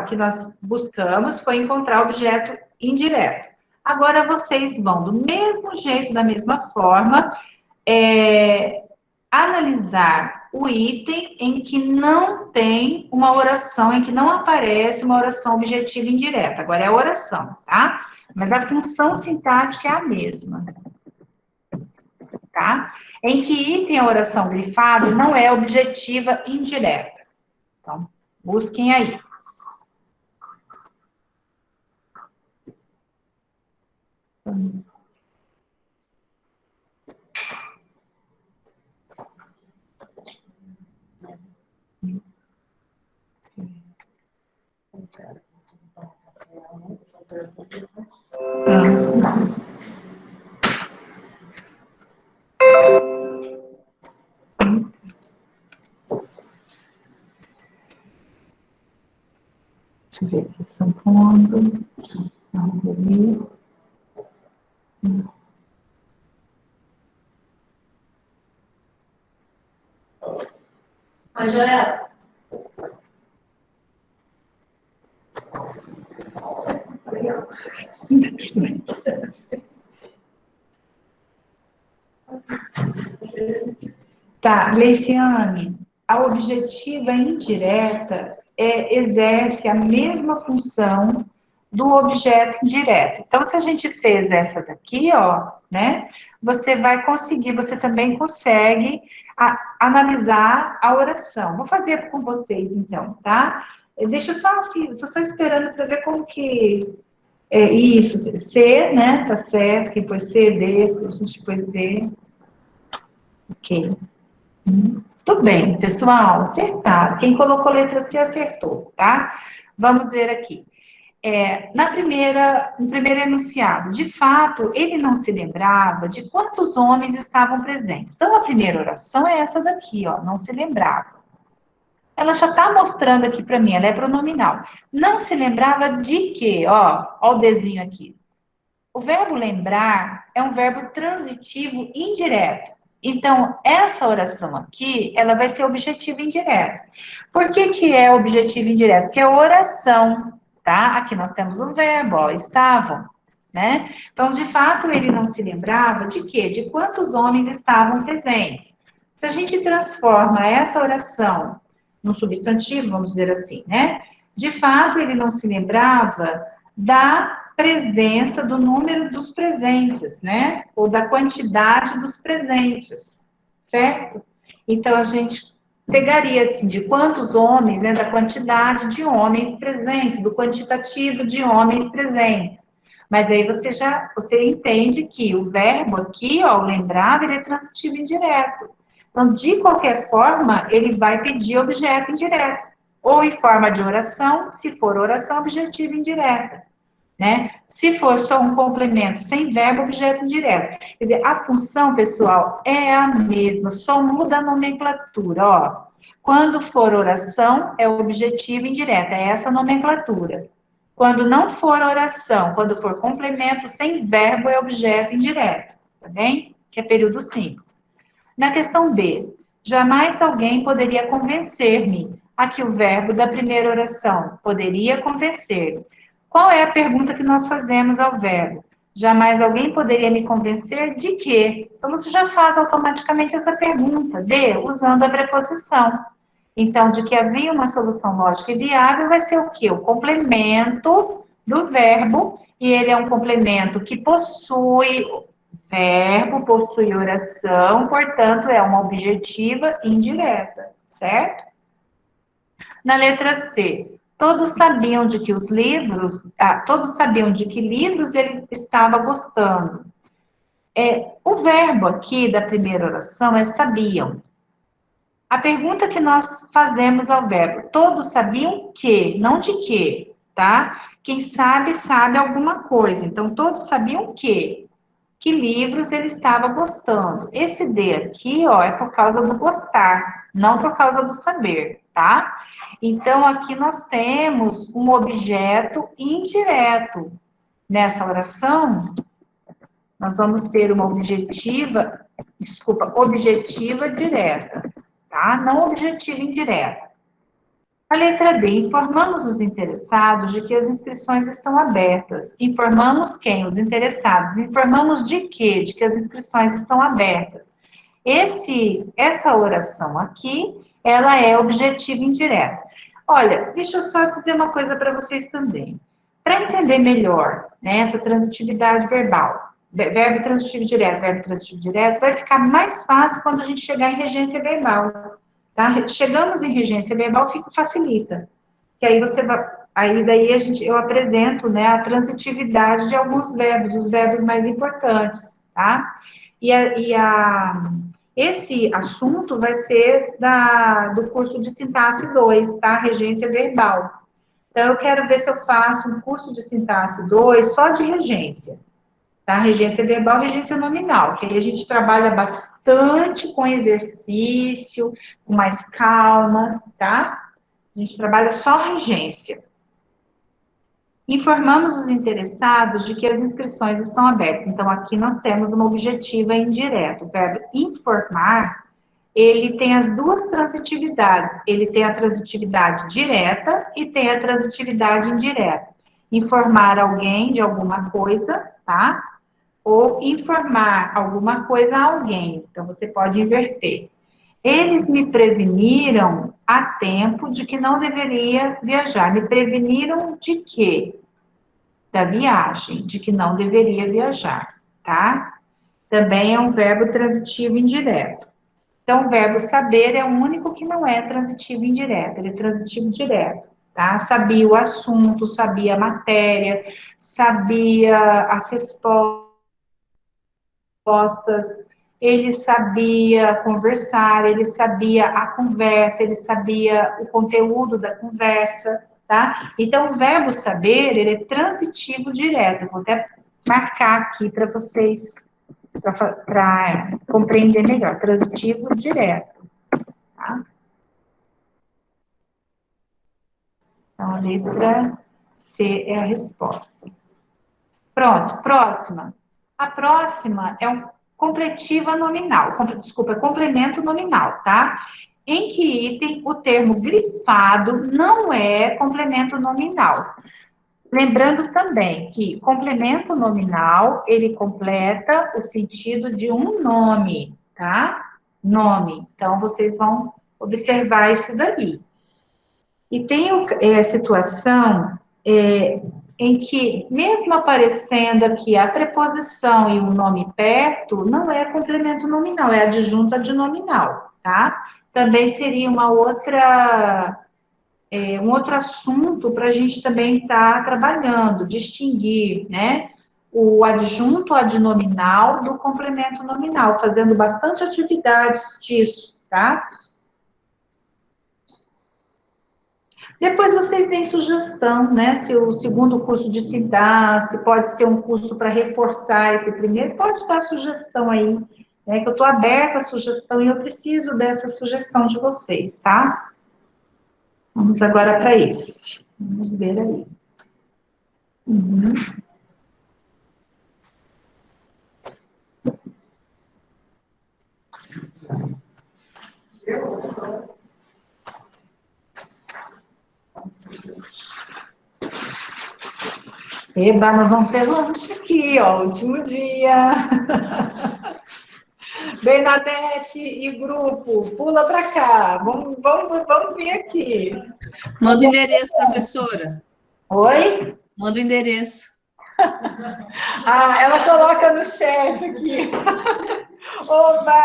o que nós buscamos foi encontrar objeto indireto. Agora vocês vão, do mesmo jeito, da mesma forma, analisar o item em que não tem uma oração, em que não aparece uma oração objetiva indireta. Agora é a oração, tá? Mas a função sintática é a mesma. Tá? Em que item a oração grifada não é objetiva indireta. Então, busquem aí. Deixa eu ver aqui, São Paulo. Vamos ver. Oi, Joel. Tá, Leiciane, a objetiva indireta exerce a mesma função do objeto direto. Então, se a gente fez essa daqui, ó, né, você vai conseguir, você também consegue analisar a oração. Vou fazer com vocês, então, tá? Deixa eu só assim, eu tô só esperando para ver como que é isso, C, né, tá certo, quem pôs C, D, a gente pôs D. Ok. Tudo bem, pessoal, acertaram. Quem colocou letra C acertou, tá? Vamos ver aqui. No primeiro enunciado, de fato, ele não se lembrava de quantos homens estavam presentes. Então, a primeira oração é essa daqui, ó, não se lembrava. Ela já está mostrando aqui para mim, ela é pronominal. Não se lembrava de quê? Ó o desenho aqui. O verbo lembrar é um verbo transitivo indireto. Então, essa oração aqui, ela vai ser objetivo indireto. Por que que é objetivo indireto? Porque é oração, tá? Aqui nós temos o verbo, ó, estavam, né? Então, de fato, ele não se lembrava de quê? De quantos homens estavam presentes. Se a gente transforma essa oração num substantivo, vamos dizer assim, né? De fato, ele não se lembrava da presença do número dos presentes, né? Ou da quantidade dos presentes, certo? Então, a gente pegaria, assim, de quantos homens, né? Da quantidade de homens presentes, do quantitativo de homens presentes. Mas aí você entende que o verbo aqui, ó, o lembrar, ele é transitivo indireto. Então, de qualquer forma, ele vai pedir objeto indireto. Ou em forma de oração, se for oração, objetiva indireta, né? Se for só um complemento sem verbo, objeto indireto. Quer dizer, a função, pessoal, é a mesma, só muda a nomenclatura, ó. Quando for oração, é objetiva indireta, é essa a nomenclatura. Quando não for oração, quando for complemento sem verbo, é objeto indireto, tá bem? Que é período simples. Na questão B, jamais alguém poderia convencer-me. Aqui o verbo da primeira oração, poderia convencer. Qual é a pergunta que nós fazemos ao verbo? Jamais alguém poderia me convencer de quê? Então você já faz automaticamente essa pergunta, de, usando a preposição. Então, de que havia uma solução lógica e viável vai ser o quê? O complemento do verbo, e ele é um complemento que possui verbo, possui oração, portanto, é uma objetiva indireta, certo? Na letra C, todos sabiam de que os livros, todos sabiam de que livros ele estava gostando. O verbo aqui da primeira oração é sabiam. A pergunta que nós fazemos ao verbo, todos sabiam que, não de que, tá? Quem sabe, sabe alguma coisa. Então, todos sabiam que livros ele estava gostando. Esse D aqui, ó, é por causa do gostar, não por causa do saber, tá? Então, aqui nós temos um objeto indireto. Nessa oração, nós vamos ter uma objetiva direta, tá? Não objetiva indireta. A letra D, informamos os interessados de que as inscrições estão abertas. Informamos quem? Os interessados. Informamos de quê? De que as inscrições estão abertas. Essa oração aqui, ela é objetiva indireta. Olha, deixa eu só dizer uma coisa para vocês também. Para entender melhor, né, essa transitividade verbal, verbo transitivo direto, vai ficar mais fácil quando a gente chegar em regência verbal. Tá? Chegamos em regência verbal, facilita. Que aí você vai, daí eu apresento, né, a transitividade de alguns verbos, os verbos mais importantes, tá? Esse assunto vai ser do curso de sintaxe 2, tá? Regência verbal. Então, eu quero ver se eu faço um curso de sintaxe 2 só de regência. Tá? Regência verbal, regência nominal, que aí a gente trabalha bastante com exercício, com mais calma, tá? A gente trabalha só regência. Informamos os interessados de que as inscrições estão abertas. Então, aqui nós temos uma objetiva indireta. O verbo informar, ele tem as duas transitividades. Ele tem a transitividade direta e tem a transitividade indireta. Informar alguém de alguma coisa, tá? Ou informar alguma coisa a alguém. Então, você pode inverter. Eles me preveniram a tempo de que não deveria viajar. Me preveniram de quê? Da viagem, de que não deveria viajar, tá? Também é um verbo transitivo indireto. Então, o verbo saber é o único que não é transitivo indireto, ele é transitivo direto, tá? Sabia o assunto, sabia a matéria, sabia as respostas, ele sabia conversar, ele sabia a conversa, ele sabia o conteúdo da conversa, tá? Então, o verbo saber, ele é transitivo direto. Eu vou até marcar aqui para vocês, para compreender melhor. Transitivo direto, tá? Então, a letra C é a resposta. Pronto, próxima. A próxima é um completiva nominal, desculpa, complemento nominal, tá? Em que item o termo grifado não é complemento nominal? Lembrando também que complemento nominal, ele completa o sentido de um nome, tá? Nome. Então, vocês vão observar isso daí. E tem a situação em que, mesmo aparecendo aqui a preposição e o nome perto, não é complemento nominal, é adjunto adnominal, tá? Também seria uma outra, um outro assunto para a gente também estar trabalhando, distinguir, né? O adjunto adnominal do complemento nominal, fazendo bastante atividades disso, tá? Depois vocês deem sugestão, né? Se o segundo curso de se dar, se pode ser um curso para reforçar esse primeiro, pode dar sugestão aí, né? Que eu estou aberta à sugestão e eu preciso dessa sugestão de vocês, tá? Vamos agora para esse. Vamos ver aí. Uhum. Eba, nós vamos ter lanche aqui, ó, último dia. Bernadette e grupo, pula para cá. Vamos ver aqui. Manda o endereço, professora. Oi? Manda o endereço. Ah, ela coloca no chat aqui. Oba!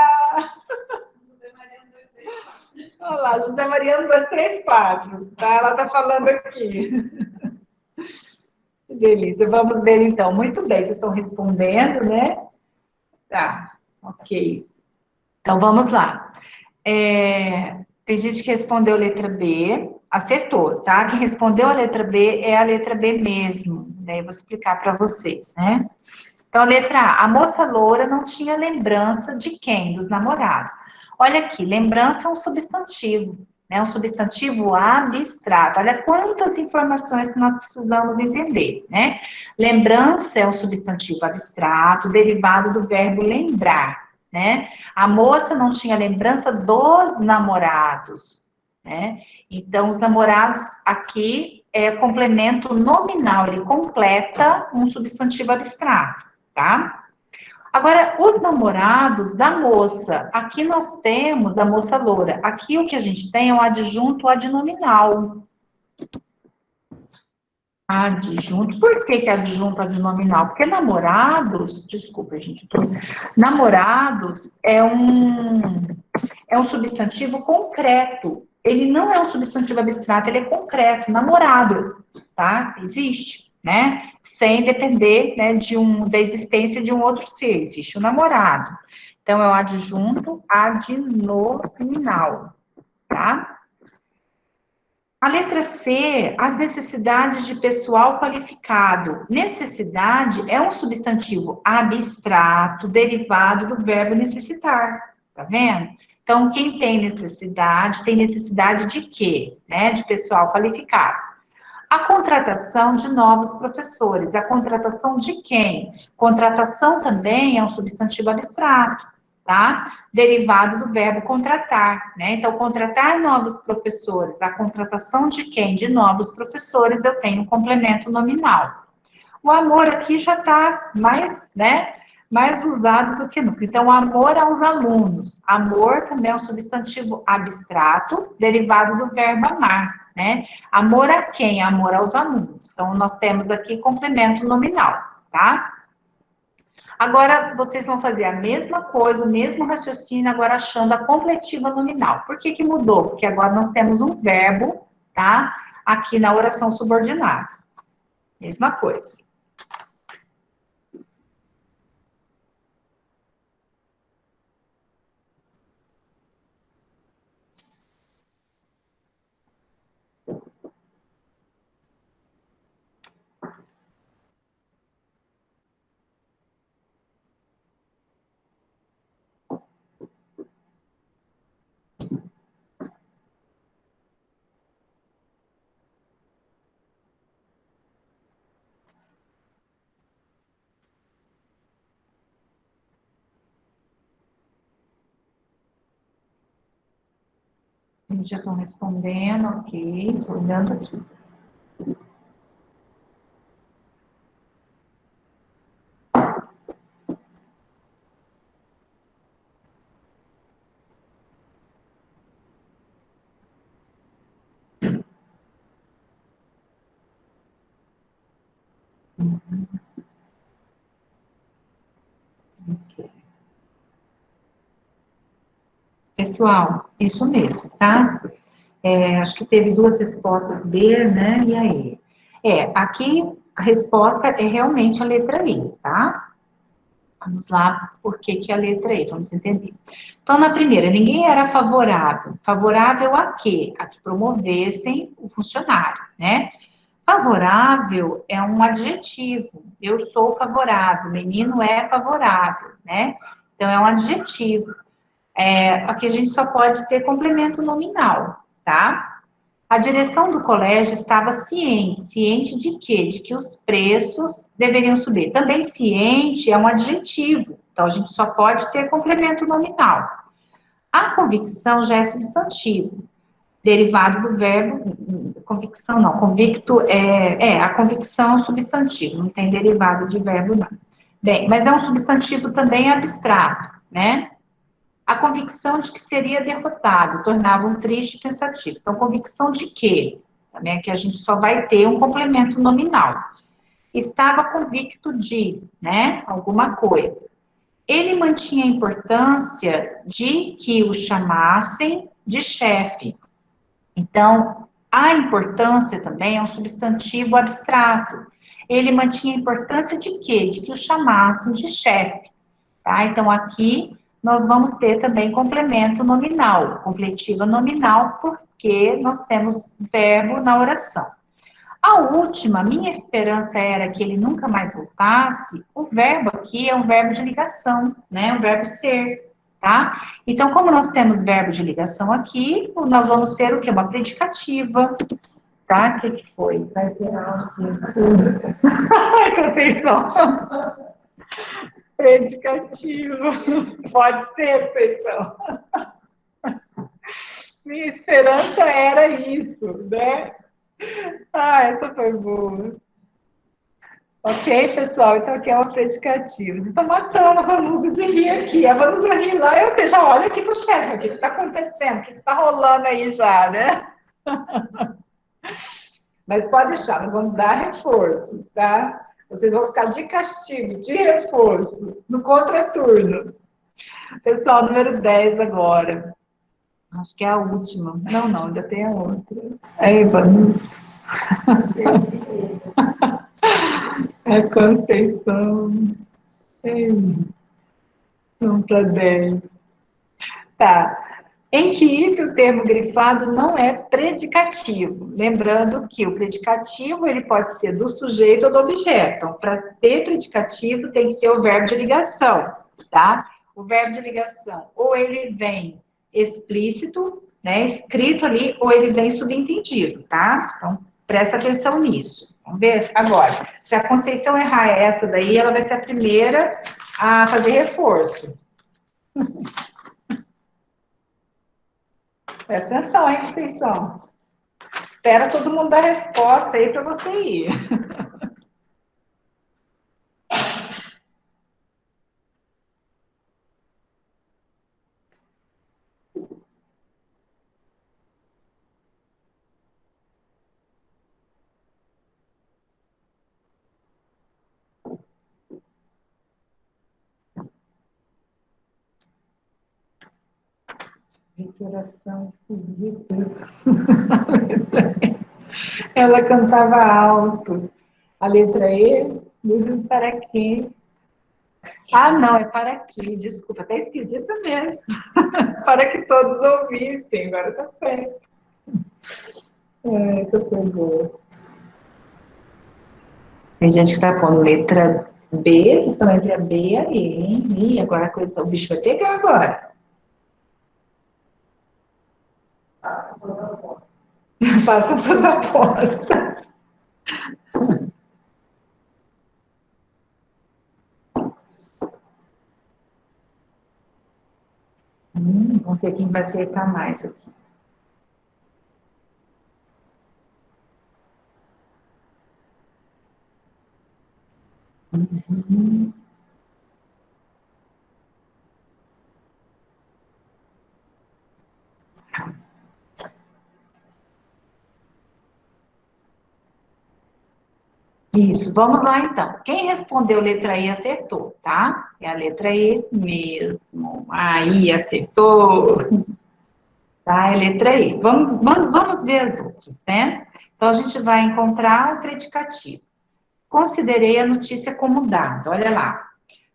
Olha lá, José Mariano 234, tá? Ela tá falando aqui. Que delícia. Vamos ver então. Muito bem, vocês estão respondendo, né? Tá, ok. Então vamos lá. Tem gente que respondeu letra B, acertou, tá? Quem respondeu a letra B é a letra B mesmo. Daí eu vou explicar para vocês, né? Então, a letra A moça loura não tinha lembrança de quem? Dos namorados. Olha aqui, lembrança é um substantivo, né? Um substantivo abstrato. Olha quantas informações que nós precisamos entender, né? Lembrança é um substantivo abstrato, derivado do verbo lembrar, né? A moça não tinha lembrança dos namorados, né? Então, os namorados aqui é complemento nominal, ele completa um substantivo abstrato, tá? Agora, os namorados da moça, aqui nós temos, da moça loura, aqui o que a gente tem é um adjunto adnominal. Adjunto, por que é adjunto adnominal? Porque namorados, desculpa, gente, namorados é um substantivo concreto. Ele não é um substantivo abstrato, ele é concreto, namorado, tá? Existe, né? Sem depender, né, da existência de um outro ser, existe o namorado. Então, é o adjunto adnominal, tá? A letra C, as necessidades de pessoal qualificado. Necessidade é um substantivo abstrato, derivado do verbo necessitar, tá vendo? Então, quem tem necessidade de quê? Né? De pessoal qualificado. A contratação de novos professores. A contratação de quem? Contratação também é um substantivo abstrato, tá? Derivado do verbo contratar, né? Então, contratar novos professores. A contratação de quem? De novos professores, eu tenho um complemento nominal. O amor aqui já está mais, né? Mais usado do que nunca. Então, amor aos alunos. Amor também é um substantivo abstrato, derivado do verbo amar, né? Amor a quem? Amor aos alunos. Então, nós temos aqui complemento nominal, tá? Agora, vocês vão fazer a mesma coisa, o mesmo raciocínio, agora achando a completiva nominal. Por que que mudou? Porque agora nós temos um verbo, tá? Aqui na oração subordinada. Mesma coisa. Eles já estão respondendo, ok, estou olhando aqui. Ok. Pessoal, isso mesmo, tá? Acho que teve duas respostas B, né, e a E. Aqui a resposta é realmente a letra E, tá? Vamos lá, por que que a letra E? Vamos entender. Então, na primeira, ninguém era favorável. Favorável a quê? A que promovessem o funcionário, né? Favorável é um adjetivo. Eu sou favorável, o menino é favorável, né? Então, é um adjetivo. Aqui a gente só pode ter complemento nominal, tá? A direção do colégio estava ciente. Ciente de quê? De que os preços deveriam subir. Também ciente é um adjetivo. Então, a gente só pode ter complemento nominal. A convicção já é substantivo, derivado do verbo, convicção não, convicto a convicção é um substantivo, não tem derivado de verbo não. Bem, mas é um substantivo também abstrato, né? A convicção de que seria derrotado, tornava um triste e pensativo. Então, convicção de quê? Também aqui a gente só vai ter um complemento nominal. Estava convicto de, né, alguma coisa. Ele mantinha a importância de que o chamassem de chefe. Então, a importância também é um substantivo abstrato. Ele mantinha a importância de quê? De que o chamassem de chefe, tá? Então, aqui nós vamos ter também complemento nominal, completiva nominal, porque nós temos verbo na oração. A última, minha esperança era que ele nunca mais voltasse, o verbo aqui é um verbo de ligação, né? Um verbo ser, tá? Então, como nós temos verbo de ligação aqui, nós vamos ter o quê? Uma predicativa, tá? O que foi? Vai ter algo. Conceição. Predicativo. Pode ser, Conceição. Minha esperança era isso, né? Essa foi boa. Ok, pessoal? Então, aqui é uma predicativa. Vocês estão matando a Vanusa de rir aqui. A Vanusa ri lá, eu já olho aqui pro chefe. O que está acontecendo? O que está rolando aí já, né? Mas pode deixar, nós vamos dar reforço, tá? Vocês vão ficar de castigo, de reforço, no contraturno. Pessoal, número 10 agora. Acho que é a última. Não, ainda tem a outra. Aí, Vanusa. A Conceição. Ei, vamos para 10. Tá. Em que item o termo grifado não é predicativo? Lembrando que o predicativo ele pode ser do sujeito ou do objeto. Então, para ter predicativo tem que ter o verbo de ligação, tá? O verbo de ligação ou ele vem explícito, né, escrito ali, ou ele vem subentendido, tá? Então, presta atenção nisso. Vamos ver agora. Se a Conceição errar essa daí, ela vai ser a primeira a fazer reforço. Presta atenção, hein, Conceição? Espera todo mundo dar resposta aí para você ir. Que oração esquisita. Ela cantava alto. A letra E, livro para quê? Não, é para quê, desculpa, tá esquisita mesmo. Para que todos ouvissem, agora tá certo. Essa foi boa. Tem gente que está pondo letra B, vocês estão entre a B e a E, hein? E agora a coisa, o bicho vai pegar agora. Façam suas apostas. Vamos ver quem vai acertar mais aqui. Isso, vamos lá então. Quem respondeu letra E acertou, tá? É a letra E mesmo. Aí, acertou. Tá? É a letra E. Vamos ver as outras, né? Então, a gente vai encontrar o predicativo. Considerei a notícia como dada, olha lá.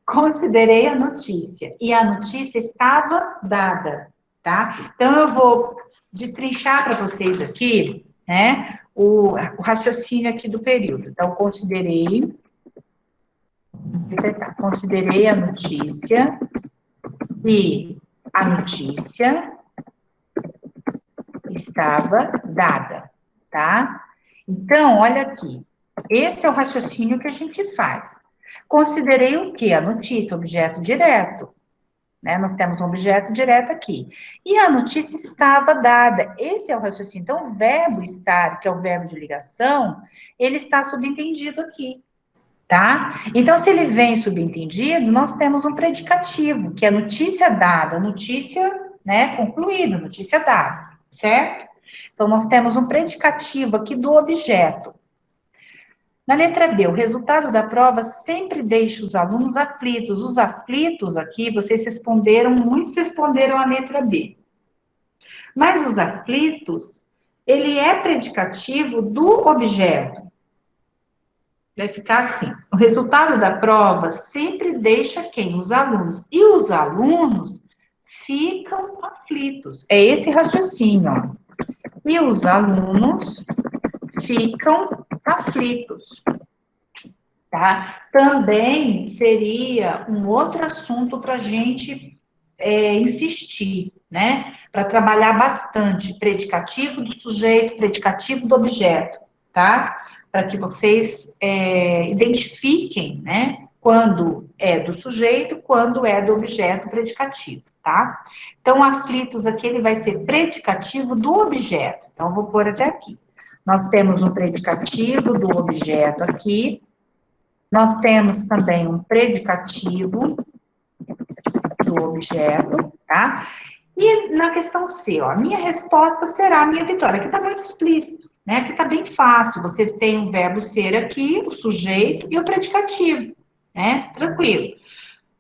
Considerei a notícia e a notícia estava dada, tá? Então, eu vou destrinchar para vocês aqui, né, o raciocínio aqui do período. Então, considerei a notícia e a notícia estava dada, tá? Então, olha aqui. Esse é o raciocínio que a gente faz. Considerei o quê? A notícia, objeto direto. Né? Nós temos um objeto direto aqui. E a notícia estava dada. Esse é o raciocínio. Então, o verbo estar, que é o verbo de ligação, ele está subentendido aqui. Tá? Então, se ele vem subentendido, nós temos um predicativo, que é notícia dada, notícia, né, concluída, notícia dada, certo? Então, nós temos um predicativo aqui do objeto. Na letra B, o resultado da prova sempre deixa os alunos aflitos. Os aflitos aqui, vocês responderam, muitos responderam a letra B. Mas os aflitos, ele é predicativo do objeto. Vai ficar assim. O resultado da prova sempre deixa quem? Os alunos. E os alunos ficam aflitos. É esse raciocínio, ó. E os alunos ficam aflitos. Tá? Também seria um outro assunto para a gente insistir, né? Para trabalhar bastante predicativo do sujeito, predicativo do objeto, tá? Para que vocês identifiquem, né? Quando é do sujeito, quando é do objeto predicativo, tá? Então, aflitos aqui, ele vai ser predicativo do objeto. Então, eu vou pôr até aqui. Nós temos um predicativo do objeto aqui. Nós temos também um predicativo do objeto, tá? E na questão C, ó, a minha resposta será a minha vitória. Aqui tá muito explícito, né? Aqui tá bem fácil. Você tem o verbo ser aqui, o sujeito e o predicativo, né? Tranquilo.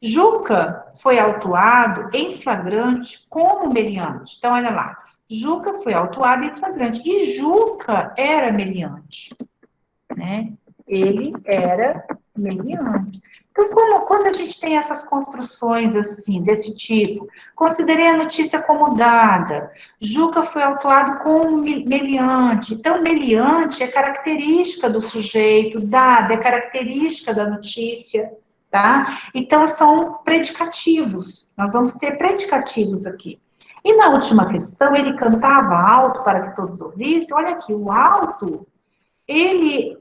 Juca foi autuado em flagrante como meliante. Então, olha lá. Juca foi autuado em flagrante. E Juca era meliante, né? Ele era meliante. Então, quando a gente tem essas construções assim, desse tipo, considerei a notícia como dada, Juca foi autuado como meliante. Então, meliante é característica do sujeito, dada é característica da notícia, tá? Então, são predicativos. Nós vamos ter predicativos aqui. E na última questão, ele cantava alto para que todos ouvissem. Olha aqui, o alto ele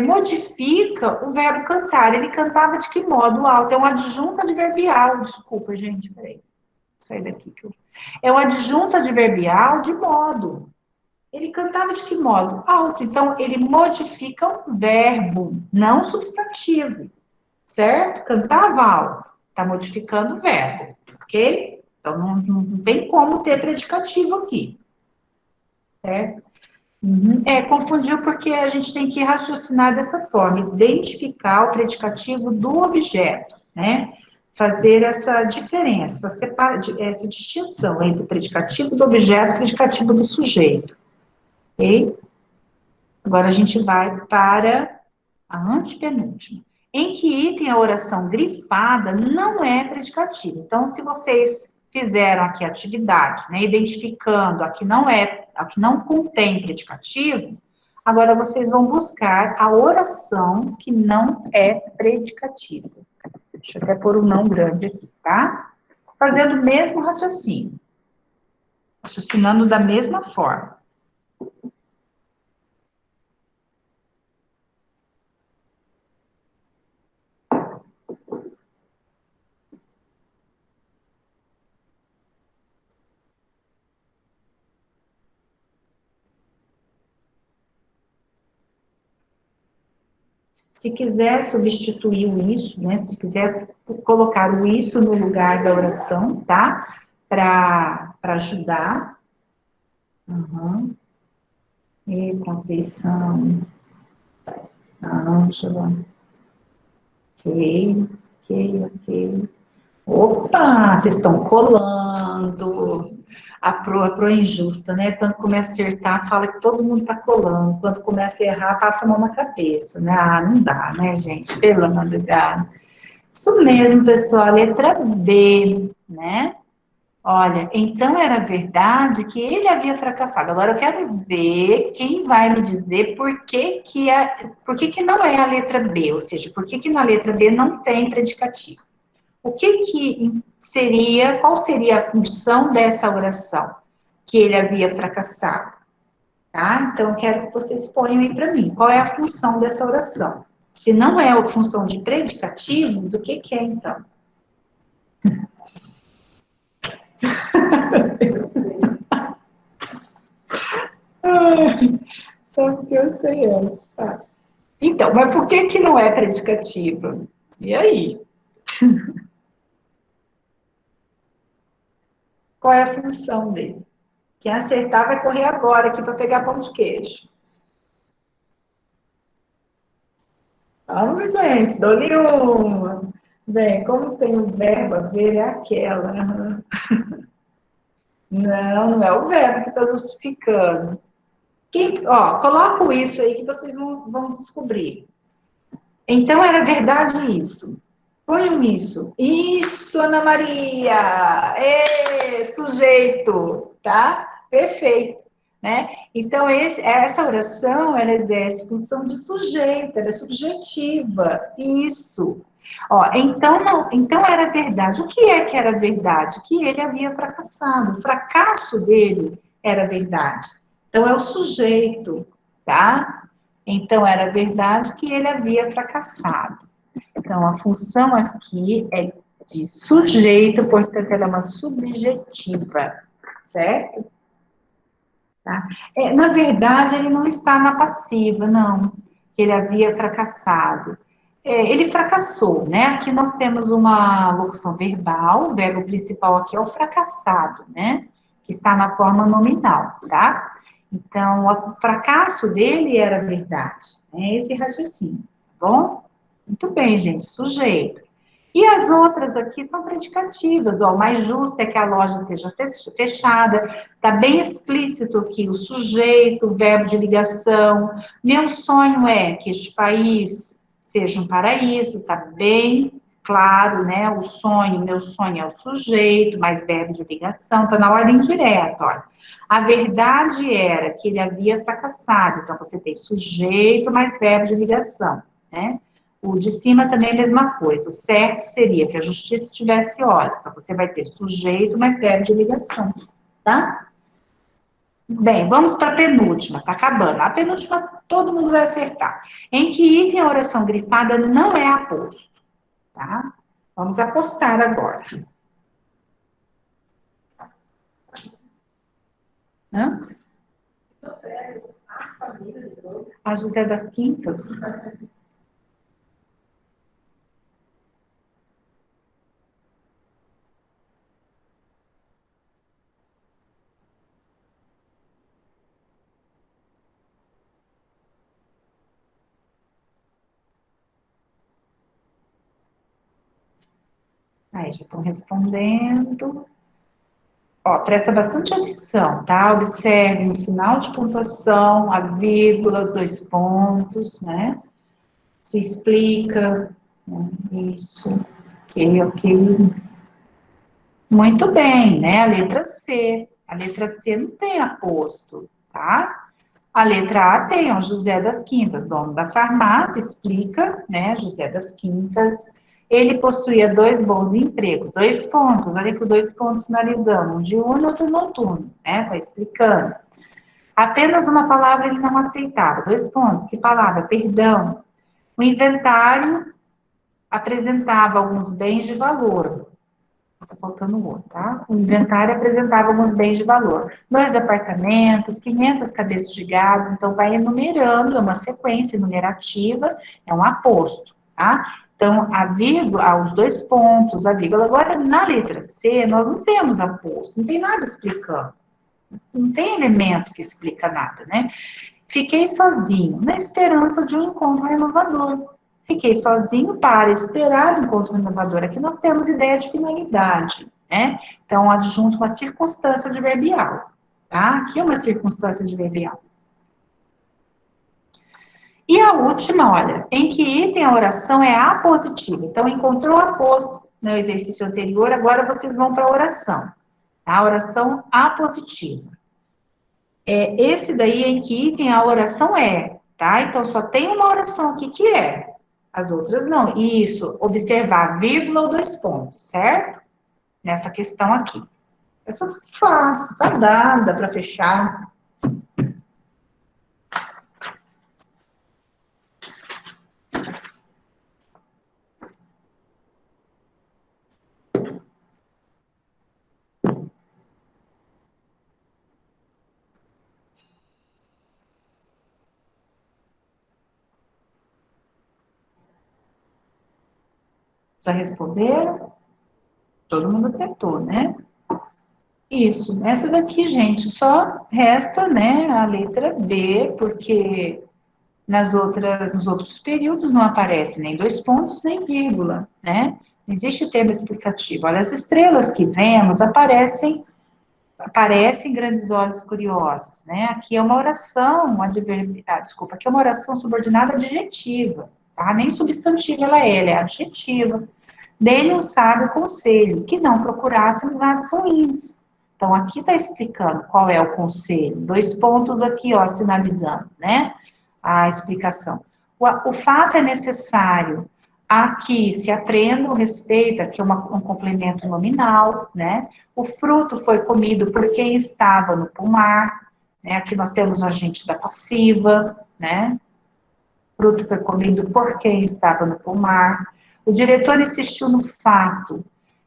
modifica o verbo cantar. Ele cantava de que modo? O alto é um adjunto adverbial. Desculpa, gente, peraí. Vou sair daqui. É um adjunto adverbial de modo. Ele cantava de que modo? Alto. Então, ele modifica o verbo, não o substantivo. Certo? Cantava alto. Está modificando o verbo. Ok? Então, não tem como ter predicativo aqui. Certo? Confundiu porque a gente tem que raciocinar dessa forma, identificar o predicativo do objeto, né? Fazer essa diferença, essa distinção entre o predicativo do objeto e o predicativo do sujeito, ok? Agora a gente vai para a antepenúltima. Em que item a oração grifada não é predicativo? Então, se vocês fizeram aqui a atividade, né, identificando a que não contém predicativo, agora vocês vão buscar a oração que não é predicativa. Deixa eu até pôr o não grande aqui, tá? Fazendo o mesmo raciocínio. Raciocinando da mesma forma. Se quiser substituir o isso, né? Se quiser colocar o isso no lugar da oração, tá? Para ajudar. Uhum. E Conceição. Ângela. Ok, ok. Opa, vocês estão colando. A pro é injusta, né? Quando começa a acertar, fala que todo mundo tá colando. Quando começa a errar, passa a mão na cabeça, né? Ah, não dá, né, gente? Pela madrugada. Isso mesmo, pessoal. Letra B, né? Olha, então era verdade que ele havia fracassado. Agora eu quero ver quem vai me dizer por que que não é a letra B, ou seja, por que que na letra B não tem predicativo. O que seria, qual seria a função dessa oração? Que ele havia fracassado, tá? Então, eu quero que vocês ponham aí para mim, qual é a função dessa oração? Se não é a função de predicativo, do que é então? Só que eu sei essa. Tá. Então, mas por que não é predicativa? E aí? Qual é a função dele? Quem acertar vai correr agora aqui para pegar pão de queijo. Vamos, gente, dou-lhe uma. Bem, como tem o verbo haver, é aquela. Não é o verbo que está justificando. Coloca o isso aí que vocês vão descobrir. Então, era verdade isso. Põe um isso. Isso, Ana Maria! Sujeito, tá? Perfeito, né? Então, essa oração, ela exerce função de sujeito, ela é subjetiva. Isso. Então era verdade. O que é que era verdade? Que ele havia fracassado. O fracasso dele era verdade. Então, é o sujeito, tá? Então, era verdade que ele havia fracassado. Então, a função aqui é de sujeito, portanto, ela é uma subjetiva, certo? Tá? Na verdade, ele não está na passiva, não. Ele havia fracassado. Ele fracassou, né? Aqui nós temos uma locução verbal, o verbo principal aqui é o fracassado, né? Que está na forma nominal, tá? Então, o fracasso dele era verdade, né? Esse raciocínio, tá bom? Muito bem, gente, sujeito. E as outras aqui são predicativas, ó, o mais justo é que a loja seja fechada, está bem explícito aqui o sujeito, o verbo de ligação. Meu sonho é que este país seja um paraíso, está bem claro, né? O sonho, meu sonho é o sujeito, mais verbo de ligação, está na ordem direta, olha. A verdade era que ele havia fracassado, então você tem sujeito mais verbo de ligação, né? O de cima também é a mesma coisa. O certo seria que a justiça tivesse olhos. Então, você vai ter sujeito mais verbo de ligação, tá? Bem, vamos para a penúltima, tá acabando. A penúltima todo mundo vai acertar. Em que item a oração grifada não é aposto, tá? Vamos apostar agora. Hã? A José das Quintas? Aí, já estão respondendo. Ó, presta bastante atenção, tá? Observe o sinal de pontuação, a vírgula, os dois pontos, né? Se explica, né? Isso, ok. Muito bem, né? A letra C. A letra C não tem aposto, tá? A letra A tem, ó, José das Quintas, dono da farmácia, explica, né? José das Quintas. Ele possuía 2 bons empregos, 2 pontos, olha que 2 pontos sinalizando, um diurno e outro noturno, né? Tá explicando. Apenas uma palavra ele não aceitava, 2 pontos, que palavra? Perdão. O inventário apresentava alguns bens de valor, Tá faltando outro, tá? O inventário apresentava alguns bens de valor. 2 apartamentos, 500 cabeças de gado, então vai enumerando, é uma sequência enumerativa, é um aposto, tá? Então, a vírgula, os 2 pontos, a vírgula. Agora, na letra C, nós não temos aposto, não tem nada explicando. Não tem elemento que explica nada, né? Fiquei sozinho, na esperança de um encontro renovador. Fiquei sozinho para esperar o encontro renovador. Aqui nós temos ideia de finalidade, né? Então, adjunto uma circunstância adverbial, tá? Aqui é uma circunstância adverbial. E a última, olha, em que item a oração é apositiva. Então, encontrou aposto no exercício anterior, agora vocês vão para a oração. Tá? A oração apositiva. Esse daí em que item a oração é, tá? Então, só tem uma oração aqui que é. As outras não. Isso, observar vírgula ou 2 pontos, certo? Nessa questão aqui. Essa tá fácil, tá dada para fechar. Já responderam? Todo mundo acertou, né? Isso. Essa daqui, gente, só resta, né, a letra B, porque nos outros períodos não aparece nem 2 pontos, nem vírgula, né? Não existe termo explicativo. Olha, as estrelas que vemos aparecem grandes olhos curiosos, né? Aqui é uma oração, desculpa, aqui é uma oração subordinada adjetiva, tá? Nem substantiva ela é adjetiva. Dele um sábio conselho, que não procurasse amizades ruins. Então, aqui está explicando qual é o conselho. 2 pontos aqui, ó, sinalizando, né? A explicação. O fato é necessário. Aqui se aprenda o respeito, aqui é um complemento nominal, né? O fruto foi comido por quem estava no pomar, né? Aqui nós temos o agente da passiva, né? O fruto foi comido por quem estava no pomar. O diretor insistiu no fato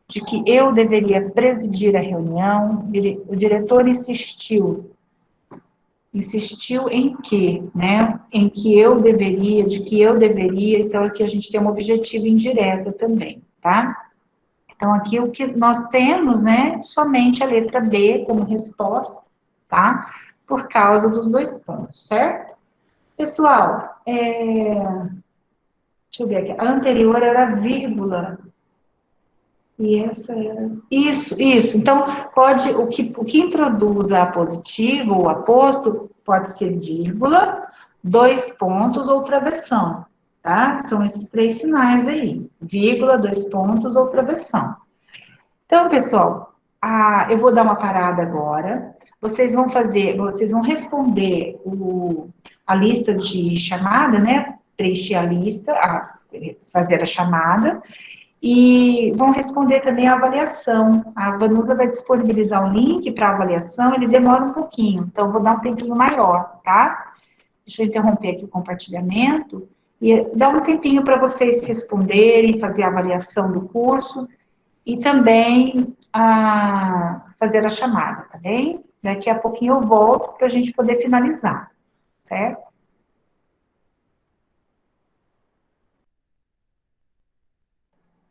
de que eu deveria presidir a reunião. O diretor insistiu em que, né? Em que eu deveria, de que eu deveria, então aqui a gente tem um objetivo indireto também, tá? Então aqui o que nós temos, né, somente a letra B como resposta, tá? Por causa dos 2 pontos, certo? Pessoal, deixa eu ver aqui, a anterior era vírgula, e essa era... Isso. Então, o que introduz a positivo ou aposto pode ser vírgula, 2 pontos ou travessão, tá? São esses 3 sinais aí, vírgula, 2 pontos ou travessão. Então, pessoal, eu vou dar uma parada agora, vocês vão responder a lista de chamada, né? Preencher a lista, fazer a chamada, e vão responder também a avaliação. A Vanusa vai disponibilizar um link para avaliação, ele demora um pouquinho, então eu vou dar um tempinho maior, tá? Deixa eu interromper aqui o compartilhamento, e dar um tempinho para vocês responderem, fazer a avaliação do curso, e também fazer a chamada, tá bem? Daqui a pouquinho eu volto para a gente poder finalizar, certo?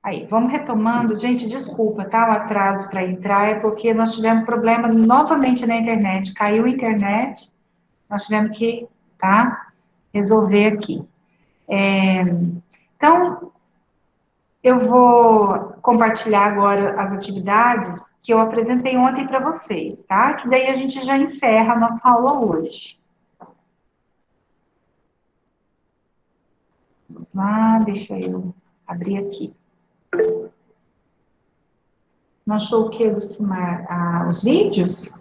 Aí, vamos retomando. Gente, desculpa, tá? O atraso para entrar é porque nós tivemos problema novamente na internet. Caiu a internet, nós tivemos que, tá? Resolver aqui. Então, eu vou compartilhar agora as atividades que eu apresentei ontem para vocês, tá? Que daí a gente já encerra a nossa aula hoje. Vamos lá, deixa eu abrir aqui. Não achou o que, Lucimar? Os vídeos?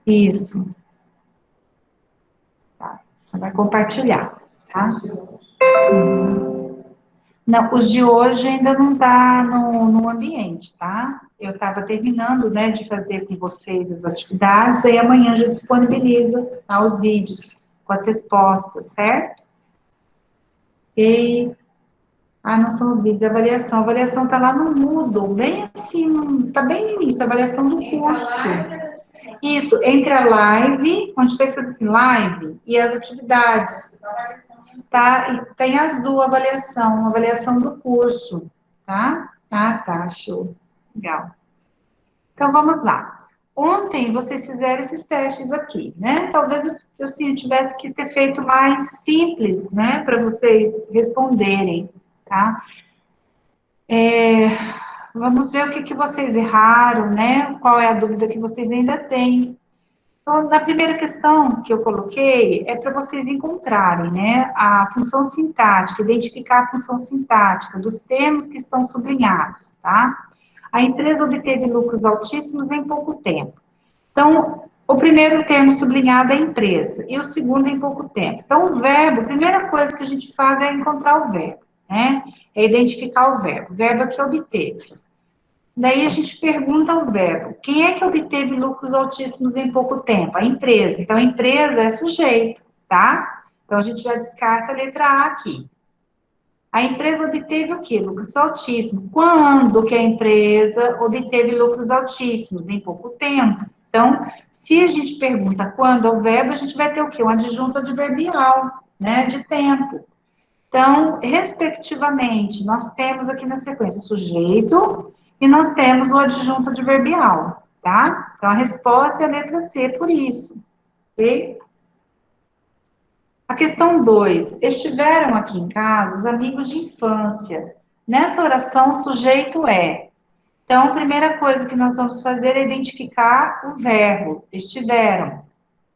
Isso. Tá. Vai compartilhar, tá? Não, os de hoje ainda não tá no ambiente, tá? Eu estava terminando, né, de fazer com vocês as atividades, aí amanhã já disponibiliza, tá, os vídeos com as respostas, certo? E Ah, não são os vídeos, é a avaliação. A avaliação tá lá no Moodle, bem assim, tá bem no início, a avaliação do curso. Isso, entre a live, onde está escrito assim, live, e as atividades, tá? E tem azul a avaliação do curso, tá? Ah, tá, show. Legal. Então, vamos lá. Ontem, vocês fizeram esses testes aqui, né? Talvez eu sim, tivesse que ter feito mais simples, né? Para vocês responderem, tá? Vamos ver o que vocês erraram, né? Qual é a dúvida que vocês ainda têm. Então, na primeira questão que eu coloquei, é para vocês encontrarem, né, a função sintática, identificar a função sintática dos termos que estão sublinhados, tá? A empresa obteve lucros altíssimos em pouco tempo. Então, o primeiro termo sublinhado é empresa, e o segundo em pouco tempo. Então, o verbo, a primeira coisa que a gente faz é encontrar o verbo, né? É identificar o verbo. O verbo é que obteve. Daí a gente pergunta ao verbo, quem é que obteve lucros altíssimos em pouco tempo? A empresa. Então, a empresa é sujeito, tá? Então, a gente já descarta a letra A aqui. A empresa obteve o quê? Lucros altíssimos. Quando que a empresa obteve lucros altíssimos? Em pouco tempo. Então, se a gente pergunta quando ao verbo, a gente vai ter o quê? Um adjunto adverbial, né? De tempo. Então, respectivamente, nós temos aqui na sequência o sujeito e nós temos o adjunto adverbial, tá? Então, a resposta é a letra C por isso, ok? A questão 2. Estiveram aqui em casa os amigos de infância. Nessa oração, o sujeito é. Então, a primeira coisa que nós vamos fazer é identificar o verbo, estiveram,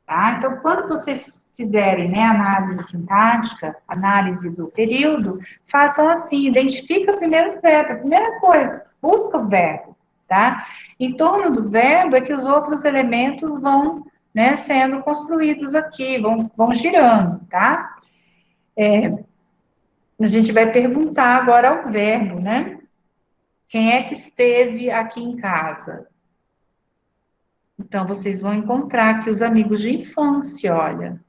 tá? Então, quando vocês fizerem, né, análise sintática, análise do período, façam assim, identifica primeiro o verbo, a primeira coisa, busca o verbo, tá? Em torno do verbo é que os outros elementos vão, né, sendo construídos aqui, vão girando, tá? A gente vai perguntar agora ao verbo, né? Quem é que esteve aqui em casa? Então, vocês vão encontrar aqui os amigos de infância, olha.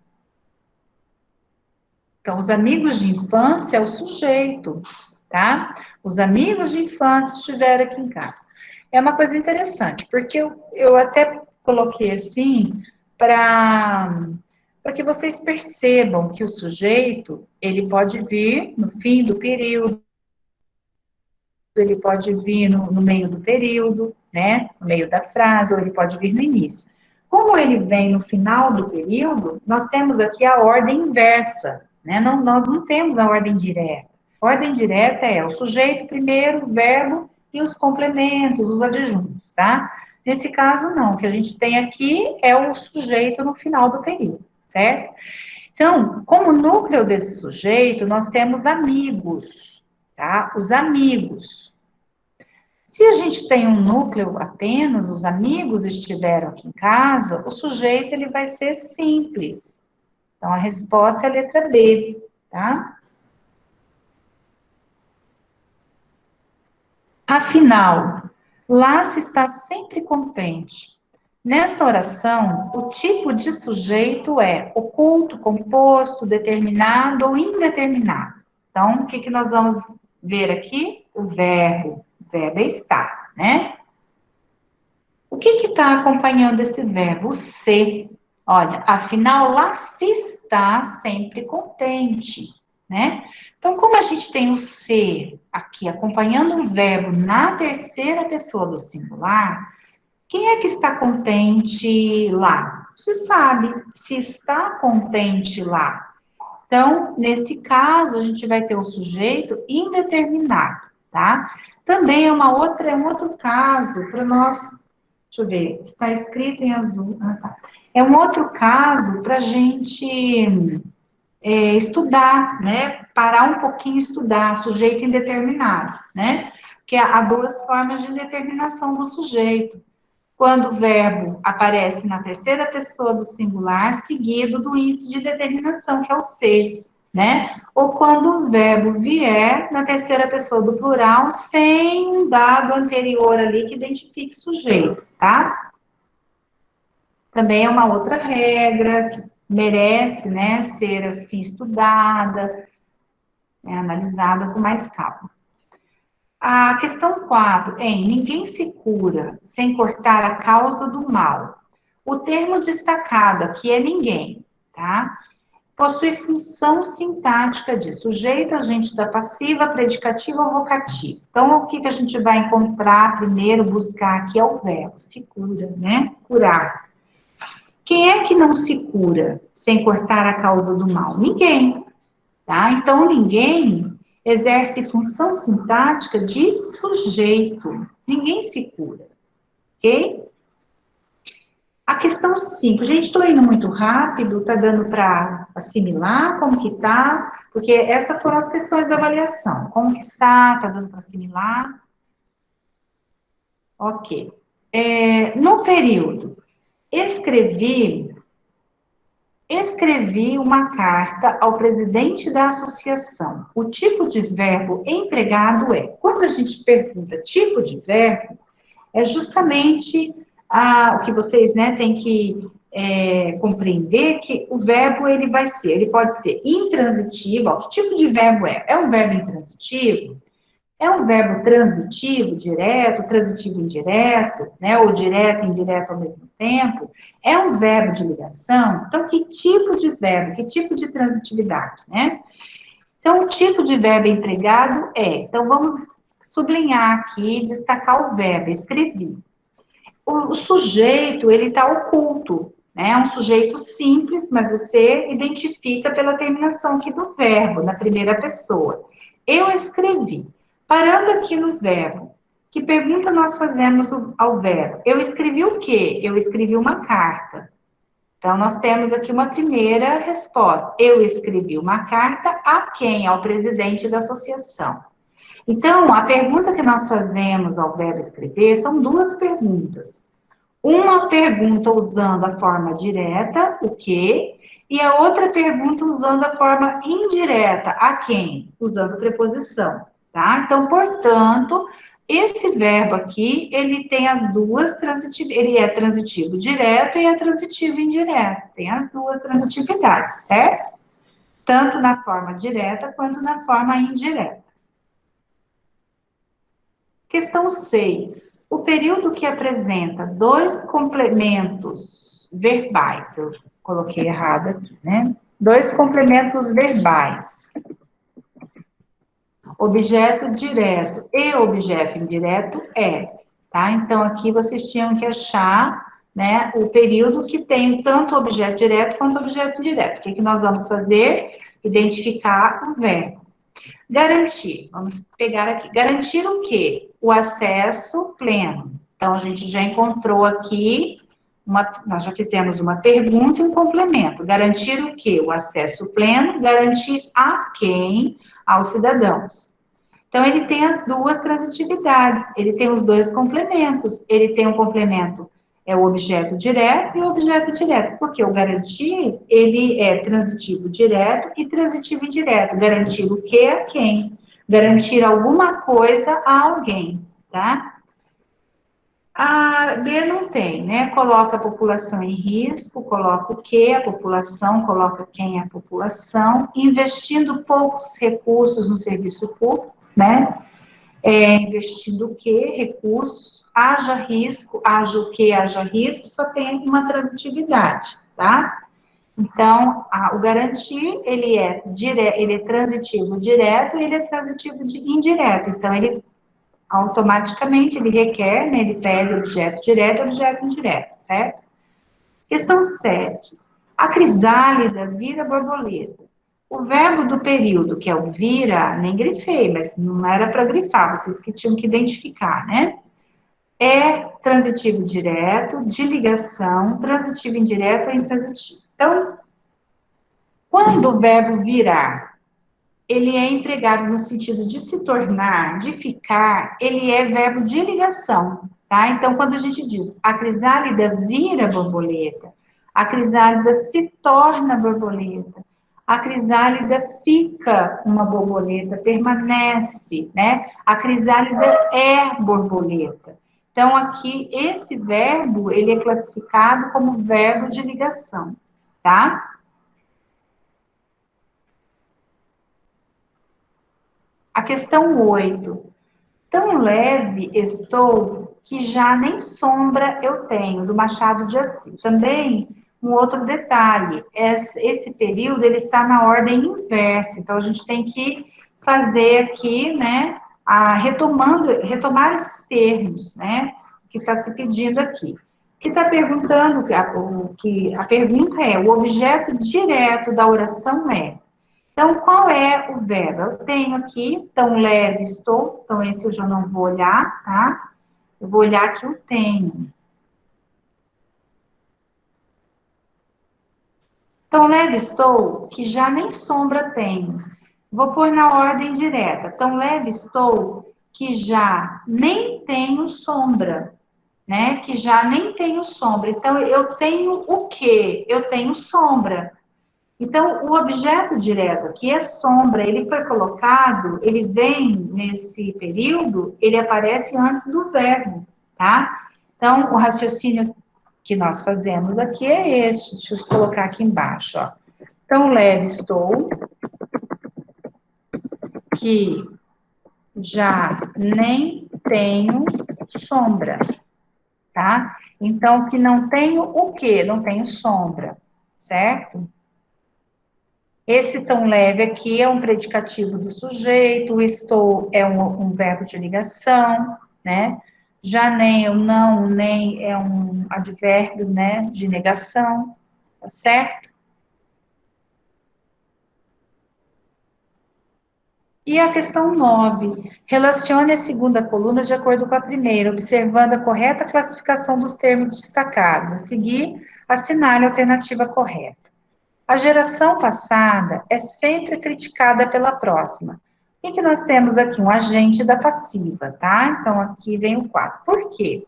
Então, os amigos de infância é o sujeito, tá? Os amigos de infância estiveram aqui em casa. É uma coisa interessante, porque eu até coloquei assim para que vocês percebam que o sujeito, ele pode vir no fim do período, ele pode vir no meio do período, né? No meio da frase, ou ele pode vir no início. Como ele vem no final do período, nós temos aqui a ordem inversa, né? Não, nós não temos a ordem direta. A ordem direta é o sujeito primeiro, o verbo e os complementos, os adjuntos, tá? Nesse caso, não. O que a gente tem aqui é o sujeito no final do período, certo? Então, como núcleo desse sujeito, nós temos amigos, tá? Os amigos. Se a gente tem um núcleo apenas, os amigos estiveram aqui em casa, o sujeito ele vai ser simples. Então, a resposta é a letra B, tá? Afinal, lá se está sempre contente. Nesta oração, o tipo de sujeito é oculto, composto, determinado ou indeterminado. Então, o que nós vamos ver aqui? O verbo. O verbo é estar, né? O que está acompanhando esse verbo? O ser. Olha, afinal, lá se está sempre contente, né? Então, como a gente tem o ser aqui acompanhando o verbo na terceira pessoa do singular, quem é que está contente lá? Você sabe se está contente lá. Então, nesse caso, a gente vai ter o sujeito indeterminado, tá? Também é um outro caso para nós, deixa eu ver, está escrito em azul. Ah, tá. É um outro caso para a gente estudar, né? Parar um pouquinho e estudar, sujeito indeterminado, né? Que há duas formas de indeterminação do sujeito. Quando o verbo aparece na terceira pessoa do singular, seguido do índice de determinação, que é o ser, né? Ou quando o verbo vier na terceira pessoa do plural, sem um dado anterior ali que identifique sujeito, tá? Também é uma outra regra que merece, né, ser assim estudada. é analisada com mais calma. A questão 4, ninguém se cura sem cortar a causa do mal. O termo destacado aqui é ninguém, tá? Possui função sintática de sujeito, agente da passiva, predicativa ou vocativa. Então, o que a gente vai encontrar primeiro, buscar aqui é o verbo, se cura, né? Curar. Quem é que não se cura sem cortar a causa do mal? Ninguém, tá? Então, ninguém exerce função sintática de sujeito. Ninguém se cura, ok? A questão 5, gente, estou indo muito rápido, tá dando para assimilar como que tá? Porque essas foram as questões da avaliação. Como que está? Tá dando para assimilar? Ok. No período, escrevi uma carta ao presidente da associação. O tipo de verbo empregado é, quando a gente pergunta tipo de verbo, é justamente o que vocês, né, têm que compreender que o verbo, ele pode ser intransitivo. Ó, que tipo de verbo é? É um verbo intransitivo? É um verbo transitivo, direto, transitivo indireto, né, ou direto e indireto ao mesmo tempo? É um verbo de ligação? Então, que tipo de verbo, que tipo de transitividade, né? Então, o tipo de verbo empregado é, então vamos sublinhar aqui, destacar o verbo, escrevi. O sujeito, ele está oculto, né? É um sujeito simples, mas você identifica pela terminação aqui do verbo, na primeira pessoa. Eu escrevi. Parando aqui no verbo, que pergunta nós fazemos ao verbo? Eu escrevi o quê? Eu escrevi uma carta. Então, nós temos aqui uma primeira resposta. Eu escrevi uma carta a quem? Ao presidente da associação. Então, a pergunta que nós fazemos ao verbo escrever são duas perguntas. Uma pergunta usando a forma direta, o quê? E a outra pergunta usando a forma indireta, a quem? Usando preposição, tá? Então, portanto, esse verbo aqui, ele tem as duas transitivas, ele é transitivo direto e é transitivo indireto. Tem as duas transitividades, certo? Tanto na forma direta quanto na forma indireta. Questão 6. O período que apresenta dois complementos verbais, eu coloquei errado aqui, né? Dois complementos verbais. Objeto direto e objeto indireto é, tá? Então, aqui vocês tinham que achar, né, o período que tem tanto objeto direto quanto objeto indireto. O que nós vamos fazer? Identificar o verbo. Garantir, vamos pegar aqui. Garantir o quê? O acesso pleno. Então, a gente já encontrou aqui, nós já fizemos uma pergunta e um complemento. Garantir o quê? O acesso pleno. Garantir a quem? Aos cidadãos. Então, ele tem as duas transitividades, ele tem os dois complementos. Ele tem um complemento, é o objeto direto e o objeto direto, porque o garantir, ele é transitivo direto e transitivo indireto. Garantir o que a quem? Garantir alguma coisa a alguém, tá? A B não tem, né? Coloca a população em risco, coloca o que a população, coloca quem é a população, investindo poucos recursos no serviço público, né? Investindo o que? Recursos, haja risco, haja o que, haja risco, só tem uma transitividade, tá? Então, o garantir, ele é transitivo direto e ele é transitivo indireto. Então, ele automaticamente, ele requer, né, ele pede objeto direto e objeto indireto, certo? Questão 7. A crisálida vira borboleta. O verbo do período, que é o vira, nem grifei, mas não era para grifar, vocês que tinham que identificar, né? É transitivo direto, de ligação, transitivo indireto e intransitivo. Então, quando o verbo virar, ele é empregado no sentido de se tornar, de ficar, ele é verbo de ligação, tá? Então, quando a gente diz a crisálida vira borboleta, a crisálida se torna borboleta, a crisálida fica uma borboleta, permanece, né? A crisálida é borboleta. Então, aqui, esse verbo, ele é classificado como verbo de ligação, tá? A questão 8. Tão leve estou que já nem sombra eu tenho, do Machado de Assis. Também, um outro detalhe, esse período, ele está na ordem inversa, então a gente tem que fazer aqui, né, retomar esses termos, né, que está se pedindo aqui. O que está perguntando, a pergunta é, o objeto direto da oração é. Então, qual é o verbo? Eu tenho aqui, tão leve estou, então esse eu já não vou olhar, tá? Eu vou olhar que eu tenho. Tão leve estou, que já nem sombra tenho. Vou pôr na ordem direta. Tão leve estou, que já nem tenho sombra, né? Que já nem tenho sombra. Então, eu tenho o quê? Eu tenho sombra. Então, o objeto direto aqui é sombra, ele foi colocado, ele vem nesse período, ele aparece antes do verbo, tá? Então, o raciocínio que nós fazemos aqui é este, deixa eu colocar aqui embaixo, ó. Tão leve estou, que já nem tenho sombra, tá? Então, que não tenho o quê? Não tenho sombra, certo? Esse tão leve aqui é um predicativo do sujeito, o estou é um verbo de ligação, né? Já nem, o não, nem é um advérbio, né, de negação, tá certo? E a questão 9, relacione a segunda coluna de acordo com a primeira, observando a correta classificação dos termos destacados. A seguir, assinale a alternativa correta. A geração passada é sempre criticada pela próxima. O que nós temos aqui? Um agente da passiva, tá? Então, aqui vem o 4. Por quê?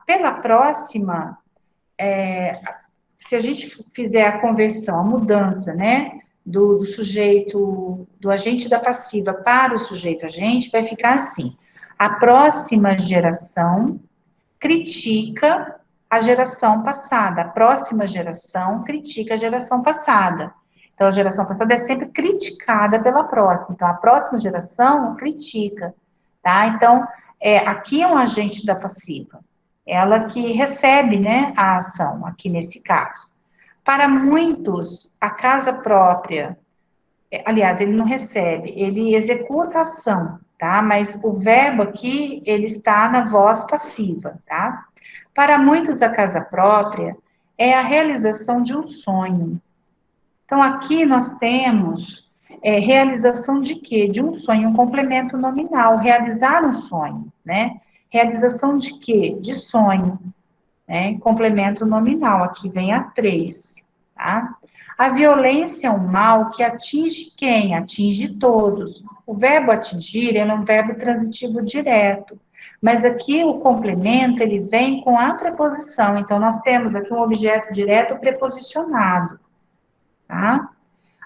Pela próxima, se a gente fizer a conversão, a mudança, né, do sujeito, do agente da passiva para o sujeito agente, vai ficar assim. A próxima geração critica a geração passada. A próxima geração critica a geração passada. Então, a geração passada é sempre criticada pela próxima. Então, a próxima geração critica, tá? Então, aqui é um agente da passiva. Ela que recebe, né, a ação, aqui nesse caso. Para muitos, a casa própria, aliás, ele não recebe, ele executa a ação, tá? Mas o verbo aqui, ele está na voz passiva, tá? Para muitos, a casa própria é a realização de um sonho. Então, aqui nós temos realização de quê? De um sonho, um complemento nominal, realizar um sonho, né? Realização de quê? De sonho, né? Complemento nominal, aqui vem a 3, tá? A violência é um mal que atinge quem? Atinge todos. O verbo atingir é um verbo transitivo direto. Mas aqui o complemento, ele vem com a preposição. Então, nós temos aqui um objeto direto preposicionado, tá?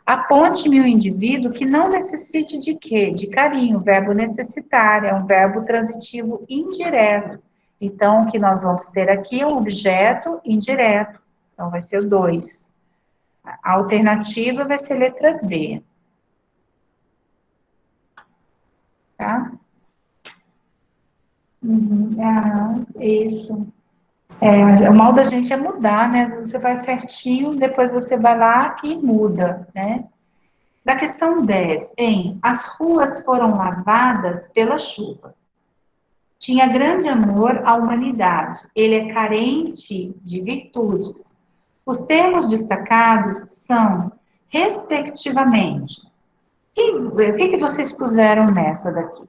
Aponte-me um indivíduo que não necessite de quê? De carinho. O verbo necessitar é um verbo transitivo indireto. Então, o que nós vamos ter aqui é um objeto indireto. Então, vai ser o 2. A alternativa vai ser letra D. Tá? Isso. O mal da gente é mudar, né? Às vezes você vai certinho, depois você vai lá e muda, né? Da questão 10, as ruas foram lavadas pela chuva. Tinha grande amor à humanidade. Ele é carente de virtudes. Os termos destacados são, respectivamente. O que vocês puseram nessa daqui?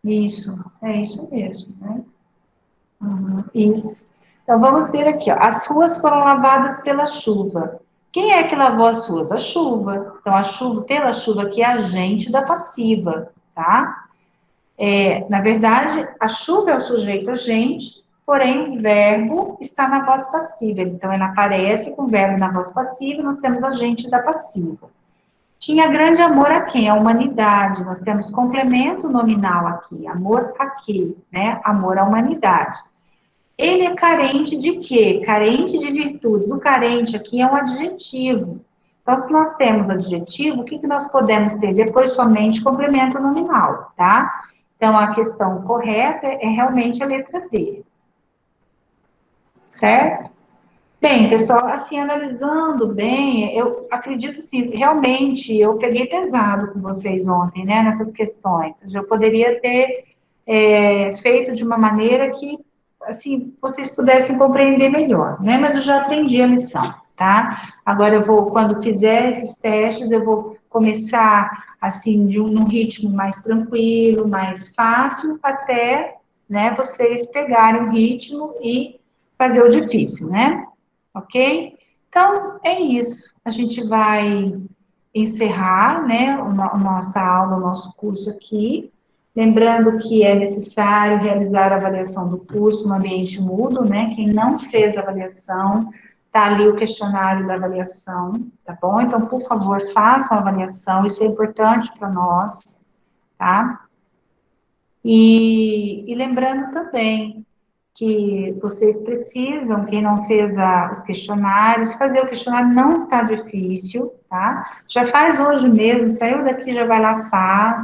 Isso, é isso mesmo, né? Isso. Então, vamos ver aqui, ó. As ruas foram lavadas pela chuva. Quem é que lavou as ruas? A chuva. Então, a chuva, pela chuva, que é agente da passiva, tá? Na verdade, a chuva é o sujeito agente, porém o verbo está na voz passiva. Então, ele aparece com o verbo na voz passiva, nós temos agente da passiva. Tinha grande amor a quem? A humanidade. Nós temos complemento nominal aqui, amor a quê? Né? Amor à humanidade. Ele é carente de quê? Carente de virtudes. O carente aqui é um adjetivo. Então, se nós temos adjetivo, o que nós podemos ter? Depois somente complemento nominal, tá? Então, a questão correta é realmente a letra D, certo? Bem, pessoal, assim, analisando bem, eu acredito assim, realmente eu peguei pesado com vocês ontem, né, nessas questões. Eu poderia ter feito de uma maneira que, assim, vocês pudessem compreender melhor, né, mas eu já aprendi a lição, tá? Agora eu vou, quando fizer esses testes, eu vou começar, assim, num ritmo mais tranquilo, mais fácil, até, né, vocês pegarem o ritmo e fazer o difícil, né? Ok? Então, é isso. A gente vai encerrar, né, nossa aula, o nosso curso aqui. Lembrando que é necessário realizar a avaliação do curso no ambiente mudo, né? Quem não fez a avaliação, tá ali o questionário da avaliação, tá bom? Então, por favor, façam a avaliação, isso é importante para nós, tá? E lembrando também que vocês precisam, quem não fez os questionários, fazer o questionário não está difícil, tá? Já faz hoje mesmo, saiu daqui, já vai lá, faz,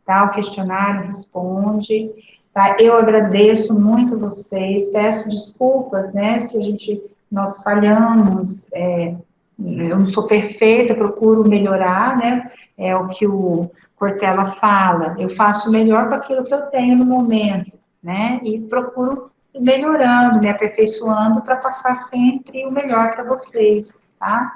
tá? O questionário, responde, tá? Eu agradeço muito vocês, peço desculpas, né, se nós falhamos, eu não sou perfeita, procuro melhorar, né, é o que o Cortella fala, eu faço melhor com aquilo que eu tenho no momento, né, e procuro ir melhorando, me aperfeiçoando para passar sempre o melhor para vocês, tá?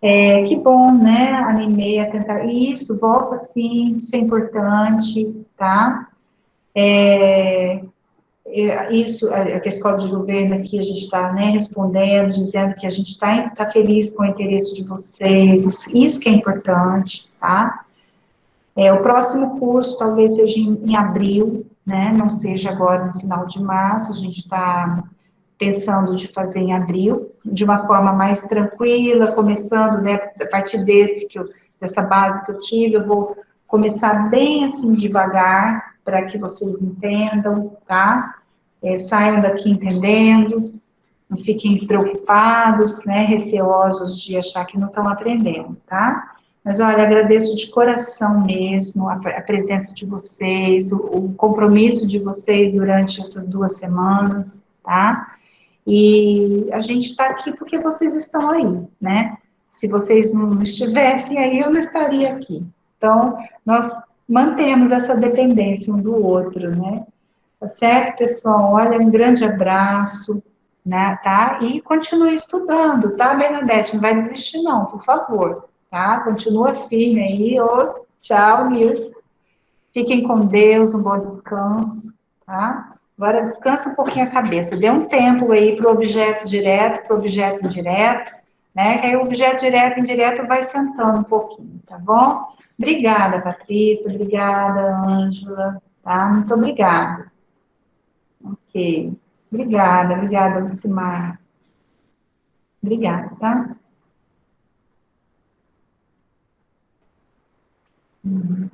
Que bom, né, animei a tentar, isso, volta sim, isso é importante, tá? Isso, a escola de governo aqui, a gente está, né, respondendo, dizendo que a gente está feliz com o interesse de vocês, isso que é importante, tá? O próximo curso talvez seja em abril, né, não seja agora no final de março, a gente está pensando de fazer em abril, de uma forma mais tranquila, começando, né, a partir dessa base que eu tive, eu vou começar bem assim devagar, para que vocês entendam, tá? Saiam daqui entendendo, não fiquem preocupados, né, receosos de achar que não estão aprendendo, tá? Mas, olha, agradeço de coração mesmo a presença de vocês, o compromisso de vocês durante essas 2 semanas, tá? E a gente está aqui porque vocês estão aí, né? Se vocês não estivessem aí, eu não estaria aqui. Então, nós mantemos essa dependência um do outro, né? Tá certo, pessoal? Olha, um grande abraço, né, tá? E continue estudando, tá, Bernadette? Não vai desistir, não, por favor, tá? Continua firme aí. Ô, tchau, Nilson. Fiquem com Deus, um bom descanso, tá? Agora descansa um pouquinho a cabeça. Dê um tempo aí para o objeto direto, para o objeto indireto, né? Que aí o objeto direto e indireto vai sentando um pouquinho, tá bom? Obrigada, Patrícia. Obrigada, Ângela. Tá? Muito obrigada. Ok. Obrigada, Lucimar. Obrigada, tá? Uhum.